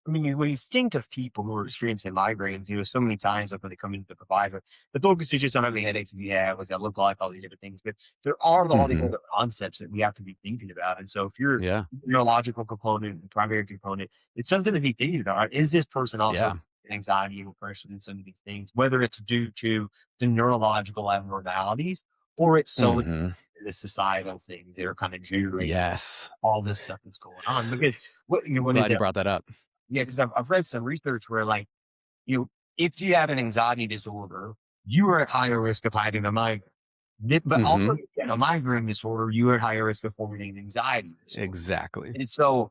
I mean, when you think of people who are experiencing migraines, so many times like when they come into the provider, the focus is just on how many headaches we have, what's that look like, all these different things. But there are all these other concepts that we have to be thinking about. And so if you're Yeah. neurological component, the primary component, it's something to be thinking about. Right? Is this person also Yeah. anxiety or depression and some of these things, whether it's due to the neurological abnormalities or it's solely the societal things that are kind of generating Yes. all this stuff that's going on? Because what what is Glad it? you brought that up. Yeah, because I've read some research where if you have an anxiety disorder, you are at higher risk of having a migraine. But also, if you have a migraine disorder, you are at higher risk of forming an anxiety disorder. Exactly. And so,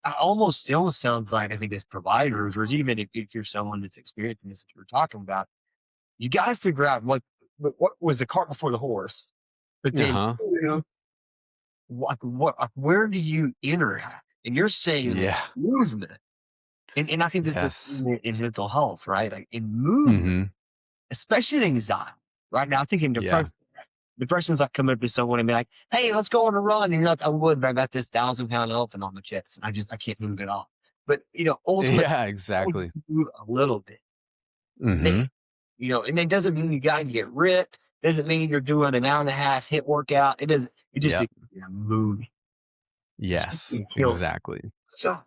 it almost sounds like I think as providers, or even if you're someone that's experiencing this, that you're talking about, you got to figure out what was the cart before the horse. But then, where do you enter at? And you're saying Yeah. movement. And I think this Yes. is in mental health, right? Like in movement, especially in anxiety. Right now, I think in depression, depression's like coming up to someone and be like, "Hey, let's go on a run." And you're like, "I would, but I got this 1,000-pound elephant on my chest, and I can't move it off." But ultimately, Yeah, exactly. move a little bit, Mm-hmm. man. And it doesn't mean you got to get ripped. Doesn't mean you're doing an hour and a half hit workout. It doesn't. You just Yep. moving. Yes, You know, exactly. so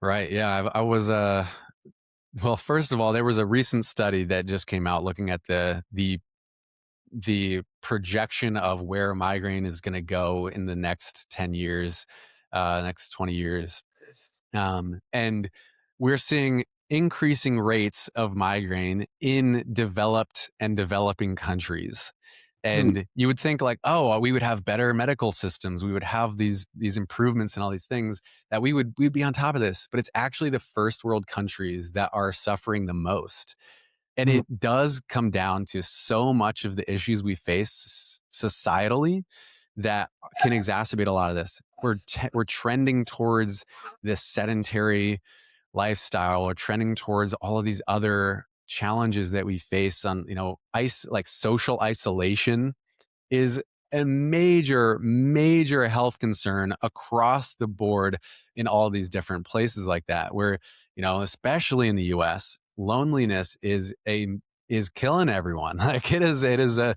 Right. Yeah. I was well, first of all, there was a recent study that just came out looking at the projection of where migraine is going to go in the next 10 years, next 20 years. And we're seeing increasing rates of migraine in developed and developing countries. And you would think like, oh, we would have better medical systems. We would have these improvements and all these things that we'd be on top of this. But it's actually the first world countries that are suffering the most. And it does come down to so much of the issues we face societally that can exacerbate a lot of this. We're trending towards this sedentary lifestyle, or trending towards all of these other challenges that we face on, like social isolation is a major, major health concern across the board in all these different places like that, where, especially in the US, loneliness is killing everyone. Like it is a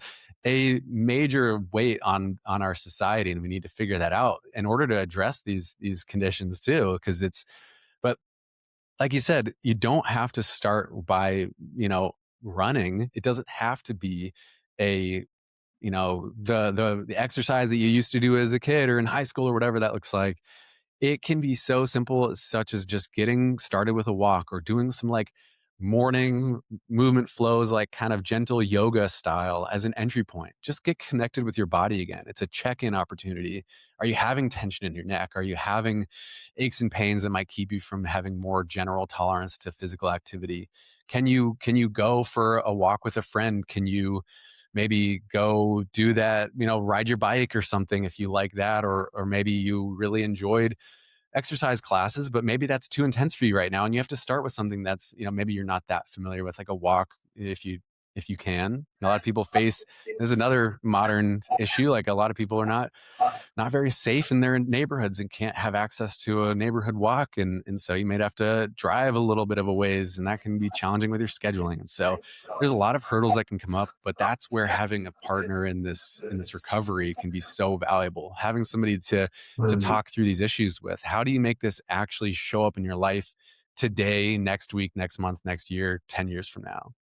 major weight on our society. And we need to figure that out in order to address these conditions too. Because but like you said, you don't have to start by, running. It doesn't have to be a, the exercise that you used to do as a kid or in high school or whatever that looks like. It can be so simple, such as just getting started with a walk or doing some like morning movement flows, like kind of gentle yoga style, as an entry point. Just get connected with your body again. It's a check-in opportunity. Are you having tension in your neck? Are you having aches and pains that might keep you from having more general tolerance to physical activity? Can you go for a walk with a friend? Can you maybe go do that, ride your bike or something if you like that, or maybe you really enjoyed exercise classes, but maybe that's too intense for you right now, and you have to start with something that's, maybe you're not that familiar with, like a walk, if you can. A lot of people face, this is another modern issue, like a lot of people are not very safe in their neighborhoods and can't have access to a neighborhood walk, and so you might have to drive a little bit of a ways, and that can be challenging with your scheduling. And so there's a lot of hurdles that can come up, but that's where having a partner in this recovery can be so valuable. Having somebody to talk through these issues with. How do you make this actually show up in your life today, next week, next month, next year, 10 years from now?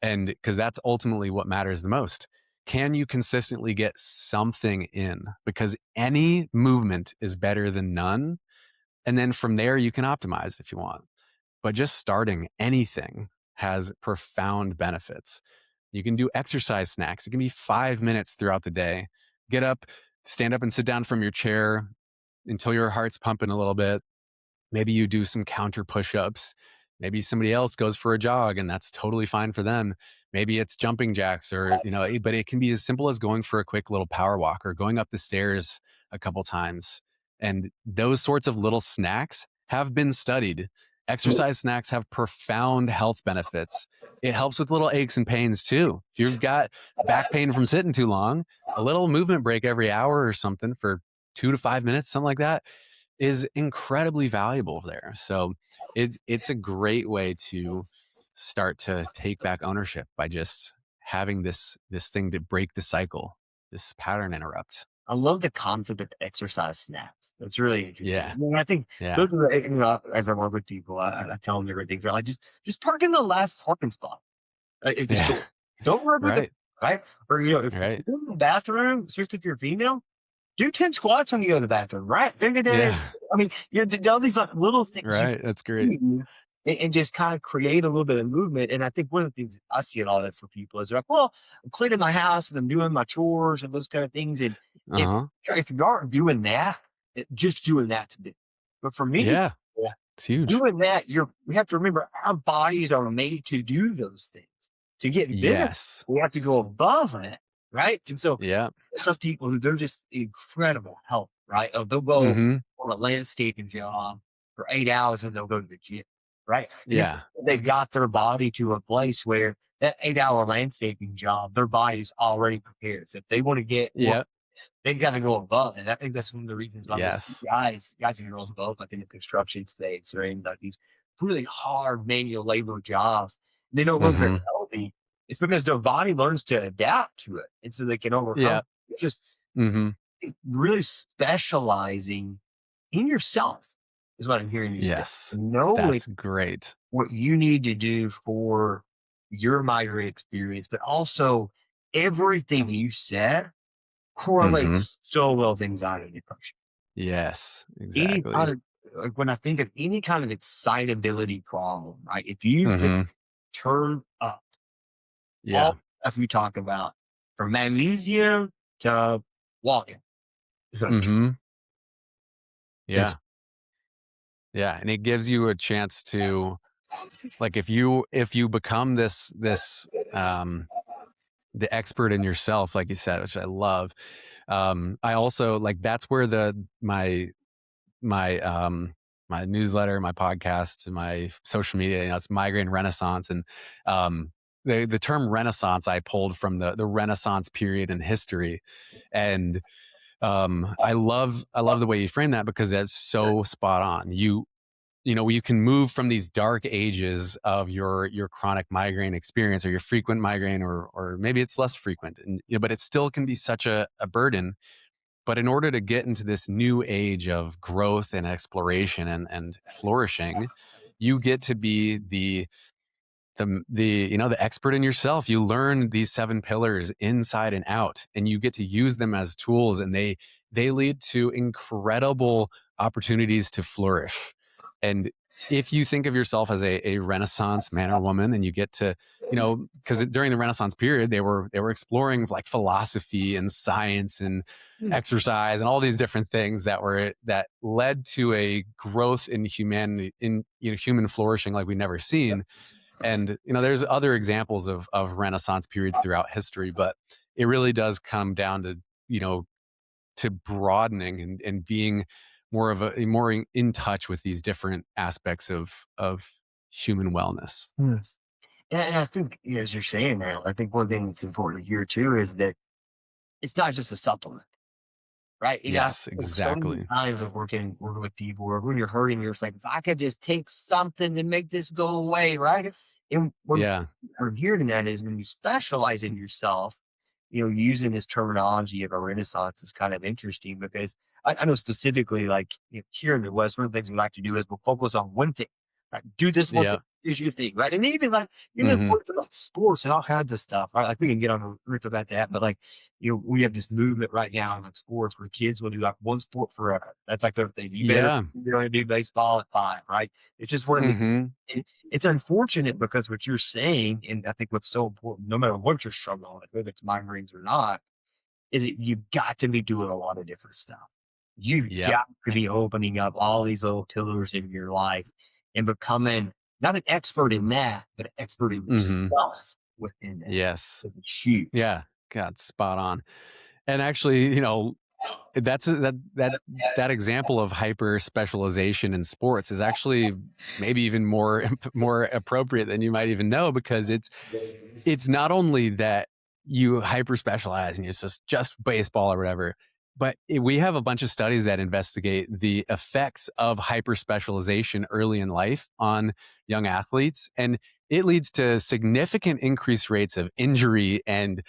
And because that's ultimately what matters the most. Can you consistently get something in? Because any movement is better than none. And then from there, you can optimize if you want. But just starting anything has profound benefits. You can do exercise snacks. It can be 5 minutes throughout the day. Get up, stand up and sit down from your chair until your heart's pumping a little bit. Maybe you do some counter push-ups. Maybe somebody else goes for a jog and that's totally fine for them. Maybe it's jumping jacks, or, but it can be as simple as going for a quick little power walk or going up the stairs a couple times. And those sorts of little snacks have been studied. Exercise snacks have profound health benefits. It helps with little aches and pains too. If you've got back pain from sitting too long, a little movement break every hour or something for 2 to 5 minutes, something like that, is incredibly valuable there. So it's a great way to start to take back ownership by just having this thing to break the cycle, this pattern interrupt. I love the concept of exercise snacks. That's really interesting. Yeah. I think Yeah. those are as I work with people, I tell them different things. They're like, just park in the last parking spot. At the store. Don't worry about Right. right? Or if Right. you're in the bathroom, especially if you're female, do 10 squats when you go to the bathroom, right? Yeah. I mean, do all these like little things Right. That's great. and just kind of create a little bit of movement. And I think one of the things that I see a lot of for people is they're like, well, I'm cleaning my house and I'm doing my chores and those kind of things. And if you aren't doing that, just doing that to do. But for me, Yeah. It's huge. doing that, we have to remember our bodies are made to do those things. To get better, Yes. we have to go above it, right? And so Yeah. there's those people who they're just incredible help, right? They'll go on a landscaping job for 8 hours and they'll go to the gym, right? Yeah. They've got their body to a place where that 8-hour landscaping job, their body's already prepared. So if they want to get Yeah. they got to go above. And I think that's one of the reasons why Yes. guys and girls both, like in the construction states or in like these really hard manual labor jobs, they don't look very healthy. It's because their body learns to adapt to it. And so they can overcome. Yeah. It's just really specializing in yourself is what I'm hearing you say. Yes. Knowing That's great. what you need to do for your migraine experience, but also everything you said correlates so well with anxiety and depression. Yes. Any Exactly. kind of, like when I think of any kind of excitability problem, right? If you can turn up Yeah. all stuff you talk about, from magnesium to walking, it's gonna change. Yeah. Yeah. And it gives you a chance to, like, if you become this the expert in yourself, like you said, which I love. I also like, that's where my newsletter, my podcast, my social media, it's Migraine Renaissance. And the term Renaissance I pulled from the Renaissance period in history. And I love the way you frame that, because that's so spot on. You can move from these dark ages of your chronic migraine experience, or your frequent migraine, or maybe it's less frequent, and but it still can be such a burden. But in order to get into this new age of growth and exploration and flourishing, you get to be the expert in yourself. You learn these 7 pillars inside and out, and you get to use them as tools, and they lead to incredible opportunities to flourish. And if you think of yourself as a Renaissance man or woman, and you get to, because during the Renaissance period, they were exploring like philosophy and science and exercise and all these different things that led to a growth in humanity, in human flourishing like we've never seen. And there's other examples of Renaissance periods throughout history, but it really does come down to you know to broadening and being more in touch with these different aspects of human wellness. Yes. And I think, as you're saying that, I think one thing that's important here too is that it's not just a supplement. Right? I Yes, think so many exactly. times of working with people or when you're hurting, you're just like, if I could just take something to make this go away, right? And when Yeah. I'm hearing that is when you specialize in yourself, using this terminology of a renaissance is kind of interesting because I know specifically like here in the West, one of the things we like to do is we'll focus on one thing. Right? Do this one thing Yeah. is your thing, right? And even like Hmm. like sports and all kinds of stuff, right? Like we can get on a riff about that, but like we have this movement right now in like sports where kids will do like one sport forever. That's like their thing. Yeah. You're going to do baseball at 5, right? It's just one of the. Hmm. It's unfortunate because what you're saying, and I think what's so important, no matter what you're struggling with, whether it's migraines or not, is that you've got to be doing a lot of different stuff. You've Yep. got to be opening up all these little pillars in your life and becoming not an expert in that, but an expert in Hmm. yourself within that. Yes. It's huge. Yeah. God, spot on. And actually, that example of hyper specialization in sports is actually maybe even more appropriate than you might even know, because it's not only that you hyper specialize and it's just baseball or whatever, but we have a bunch of studies that investigate the effects of hyper specialization early in life on young athletes, and it leads to significant increased rates of injury, and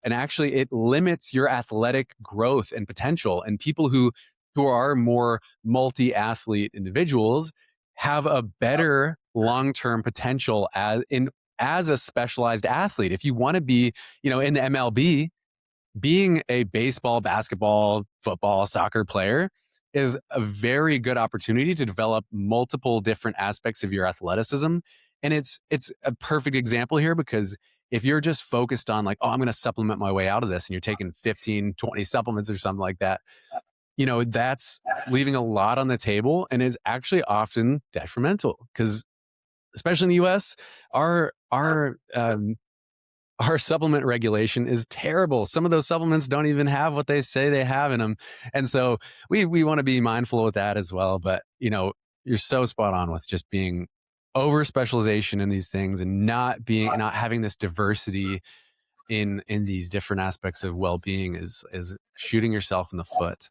actually it limits your athletic growth and potential. And people who are more multi-athlete individuals have a better long-term potential as a specialized athlete. If you want to be, in the MLB, being a baseball, basketball, football, soccer player is a very good opportunity to develop multiple different aspects of your athleticism. And it's a perfect example here, because if you're just focused on like, oh, I'm going to supplement my way out of this, and you're taking 15, 20 supplements or something like that, that's leaving a lot on the table and is actually often detrimental, because especially in the US, our supplement regulation is terrible. Some of those supplements don't even have what they say they have in them. And so we want to be mindful with that as well. But, you're so spot on with just being over specialization in these things and not having this diversity in these different aspects of well-being is shooting yourself in the foot.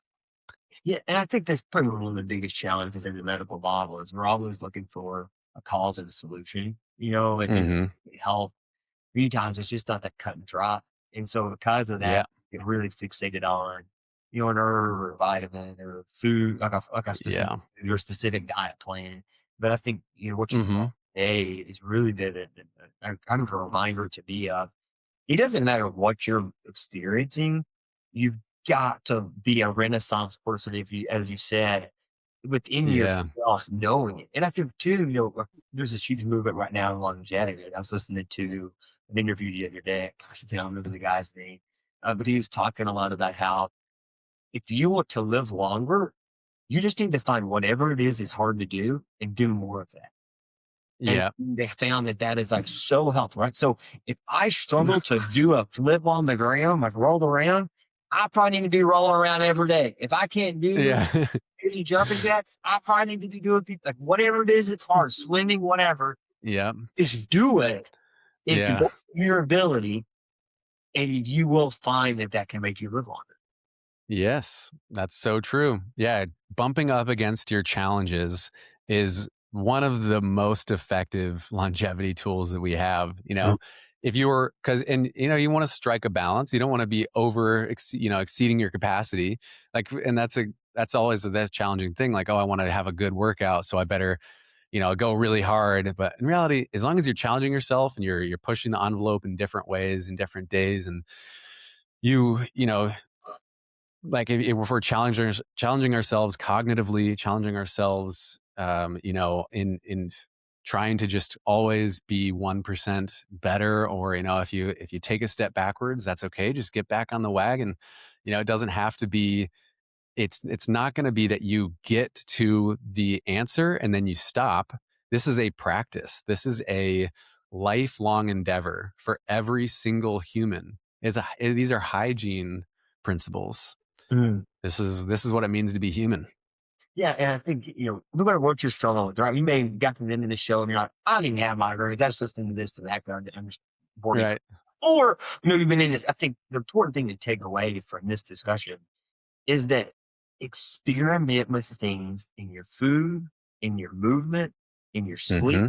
Yeah, and I think that's probably one of the biggest challenges in the medical model is we're always looking for a cause and a solution, and Hmm. health. Many times it's just not that cut and dry. And so because of Yeah. that, get really fixated on, an herb or a vitamin or food, like a specific Yeah. your specific diet plan. But I think, what you Hmm. today is really a kind of a reminder to be it doesn't matter what you're experiencing, you've got to be a renaissance person if you, as you said, within Yeah. yourself knowing it. And I think too, there's this huge movement right now in longevity. I was listening to an interview the other day. Gosh, I can't remember the guy's name. But he was talking a lot about how if you want to live longer, you just need to find whatever it is hard to do and do more of that. And Yeah. they found that that is like so helpful, right? So if I struggle to do a flip on the ground, like roll around, I probably need to be rolling around every day. If I can't do Yeah. 50 jumping jacks, I probably need to be doing like whatever it is, it's hard, swimming, whatever. Yeah. Just do it and to Yeah. best of your ability, and you will find that that can make you live longer. Yes, that's so true. Yeah, bumping up against your challenges is one of the most effective longevity tools that we have. If you're because and you want to strike a balance. You don't want to be exceeding your capacity. Like, and that's always the challenging thing. Like, oh, I want to have a good workout, so I better go really hard. But in reality, as long as you're challenging yourself and you're pushing the envelope in different ways in different days, and you know like if we're challenging ourselves cognitively, challenging ourselves in trying to just always be 1% better, or if you take a step backwards, that's okay. Just get back on the wagon. It doesn't have to be. It's not going to be that you get to the answer and then you stop. This is a practice. This is a lifelong endeavor for every single human. These are hygiene principles. Mm. This is what it means to be human. Yeah, and I think, no matter what you're struggling with, right? You may have got to the end of the show and you're like, I don't even have migraines. I was listening to this for the background. I'm just bored. Right. Or, you've been in this. I think the important thing to take away from this discussion is that experiment with things in your food, in your movement, in your sleep, Mm-hmm.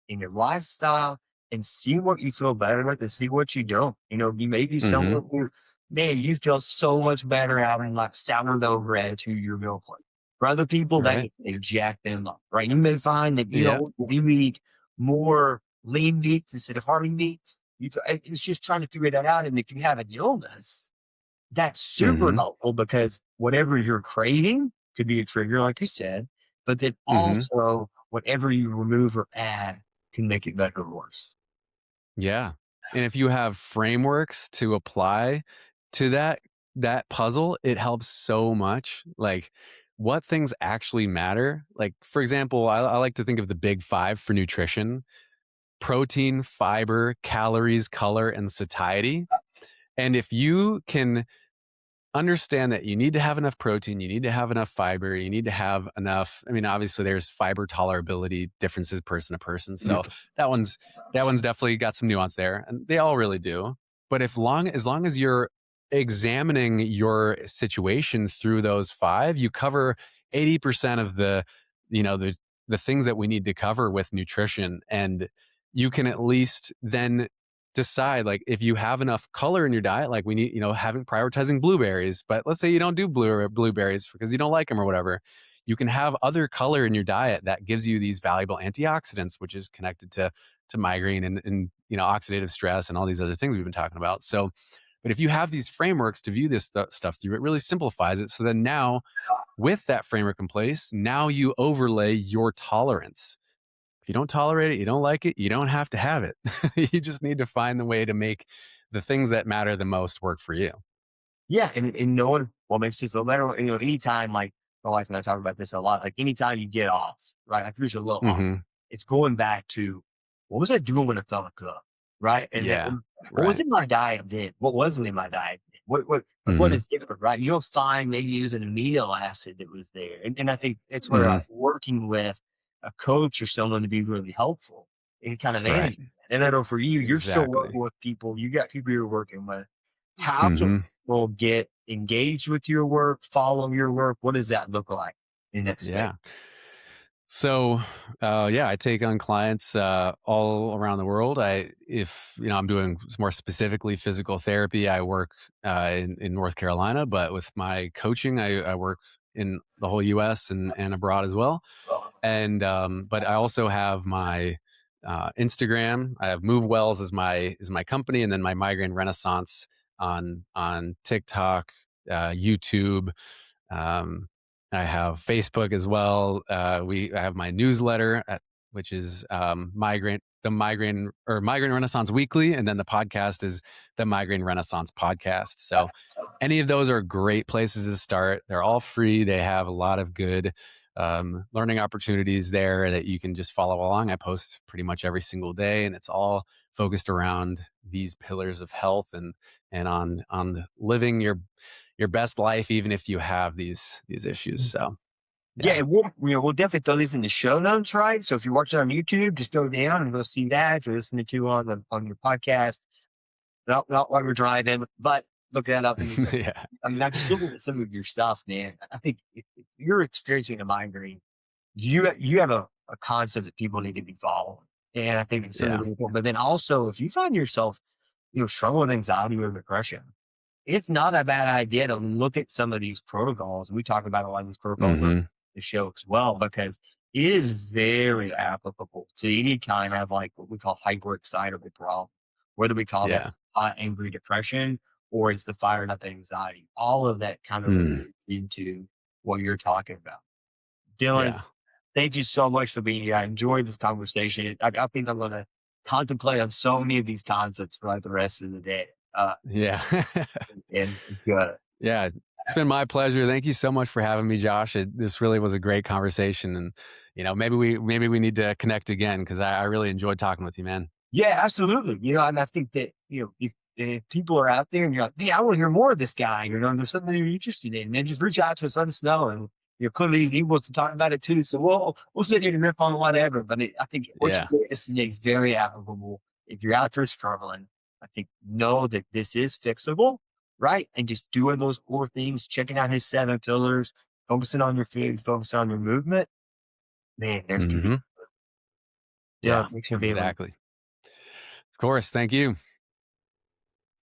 in your lifestyle, and see what you feel better with and see what you don't. You may be Mm-hmm. someone who, man, you feel so much better having like sourdough bread to your meal plate. For other people, that Right. they jack them up, right? You may find that, Yeah. if you eat more lean meats instead of hearty meats, it's just trying to figure that out. And if you have an illness, that's super Mm-hmm. helpful because whatever you're craving could be a trigger, like you said, but then Mm-hmm. also whatever you remove or add can make it better or worse. Yeah. And if you have frameworks to apply to that puzzle, it helps so much. Like, what things actually matter. Like, for example, I like to think of the big five for nutrition: protein, fiber, calories, color, and satiety. And if you can understand that you need to have enough protein, you need to have enough fiber, you need to have enough. I mean, obviously there's fiber tolerability differences person to person. So that one's definitely got some nuance there, and they all really do. But as long as you're examining your situation through those five, you cover 80% of the things that we need to cover with nutrition. And you can at least then decide, like, if you have enough color in your diet, like we need, having prioritizing blueberries. But let's say you don't do blueberries because you don't like them or whatever. You can have other color in your diet that gives you these valuable antioxidants, which is connected to migraine and oxidative stress and all these other things we've been talking about. So, but if you have these frameworks to view this stuff through, it really simplifies it. So then now, with that framework in place, now you overlay your tolerance. If you don't tolerate it, you don't like it, you don't have to have it. You just need to find the way to make the things that matter the most work for you. Yeah, and knowing what makes you feel better. Anytime, like my wife and I talk about this a lot. Like anytime you get off, right? Like if you're a little off, Hmm. it's going back to what was I doing when I felt good, right? And then Yeah. what was Right. in my diet then? What wasn't in my diet? Then? What Hmm. is different, right? You'll find maybe using amino acid that was there, and I think it's where Hmm. working with a coach or someone to be really helpful in kind of Right. managing that. And I know for you, you're still Exactly. working with people. You got people you're working with. How can Hmm. people get engaged with your work, follow your work? What does that look like in that state? Yeah. So, yeah, I take on clients all around the world. If I'm doing more specifically physical therapy, I work in North Carolina, but with my coaching, I work in the whole U.S. and abroad as well. And but I also have my Instagram. I have Move Wells as my company, and then my Migraine Renaissance on TikTok, YouTube. Um, I have Facebook as well. I have my newsletter, which is Migraine Renaissance Weekly, and then the podcast is the Migraine Renaissance Podcast. So any of those are great places to start. They're all free. They have a lot of good learning opportunities there that you can just follow along. I post pretty much every single day, and it's all focused around these pillars of health and on living your best life, even if you have these issues. So Yeah, yeah. and we'll definitely throw these in the show notes, right? So if you're watching on YouTube, just go down and go see that. If you're listening to on your podcast, not while you're driving, but look that up. And Yeah. I mean, I'm just looking at some of your stuff, man. I think if you're experiencing a migraine, you have a concept that people need to be following, and I think it's something Yeah. really important. But then also, if you find yourself struggling with anxiety or depression, it's not a bad idea to look at some of these protocols. We talk about a lot of these protocols on Hmm. the show as well, because it is very applicable to any kind of like what we call hyperexcitable problem, whether we call that Yeah. angry depression or it's the fired up anxiety. All of that kind of Mm. relates into what you're talking about. Dylan, Yeah. Thank you so much for being here. I enjoyed this conversation. I think I'm going to contemplate on so many of these concepts for like the rest of the day. Yeah. And good. Yeah. It's been my pleasure. Thank you so much for having me, Josh. This really was a great conversation. And, maybe we need to connect again because I really enjoyed talking with you, man. Yeah, absolutely. And I think that, if people are out there and you're like, yeah, I want to hear more of this guy, and there's something you're interested in, then just reach out to us, let us know. And clearly he wants to talk about it too. So we'll sit here and riff on whatever. But I think what Yeah. you did today is very applicable. If you're out there struggling, I think know that this is fixable, right? And just doing those core things, checking out his 7 pillars, focusing on your food, focusing on your movement, man, there's gonna be Yeah, makes you feel exactly. Of course. Thank you.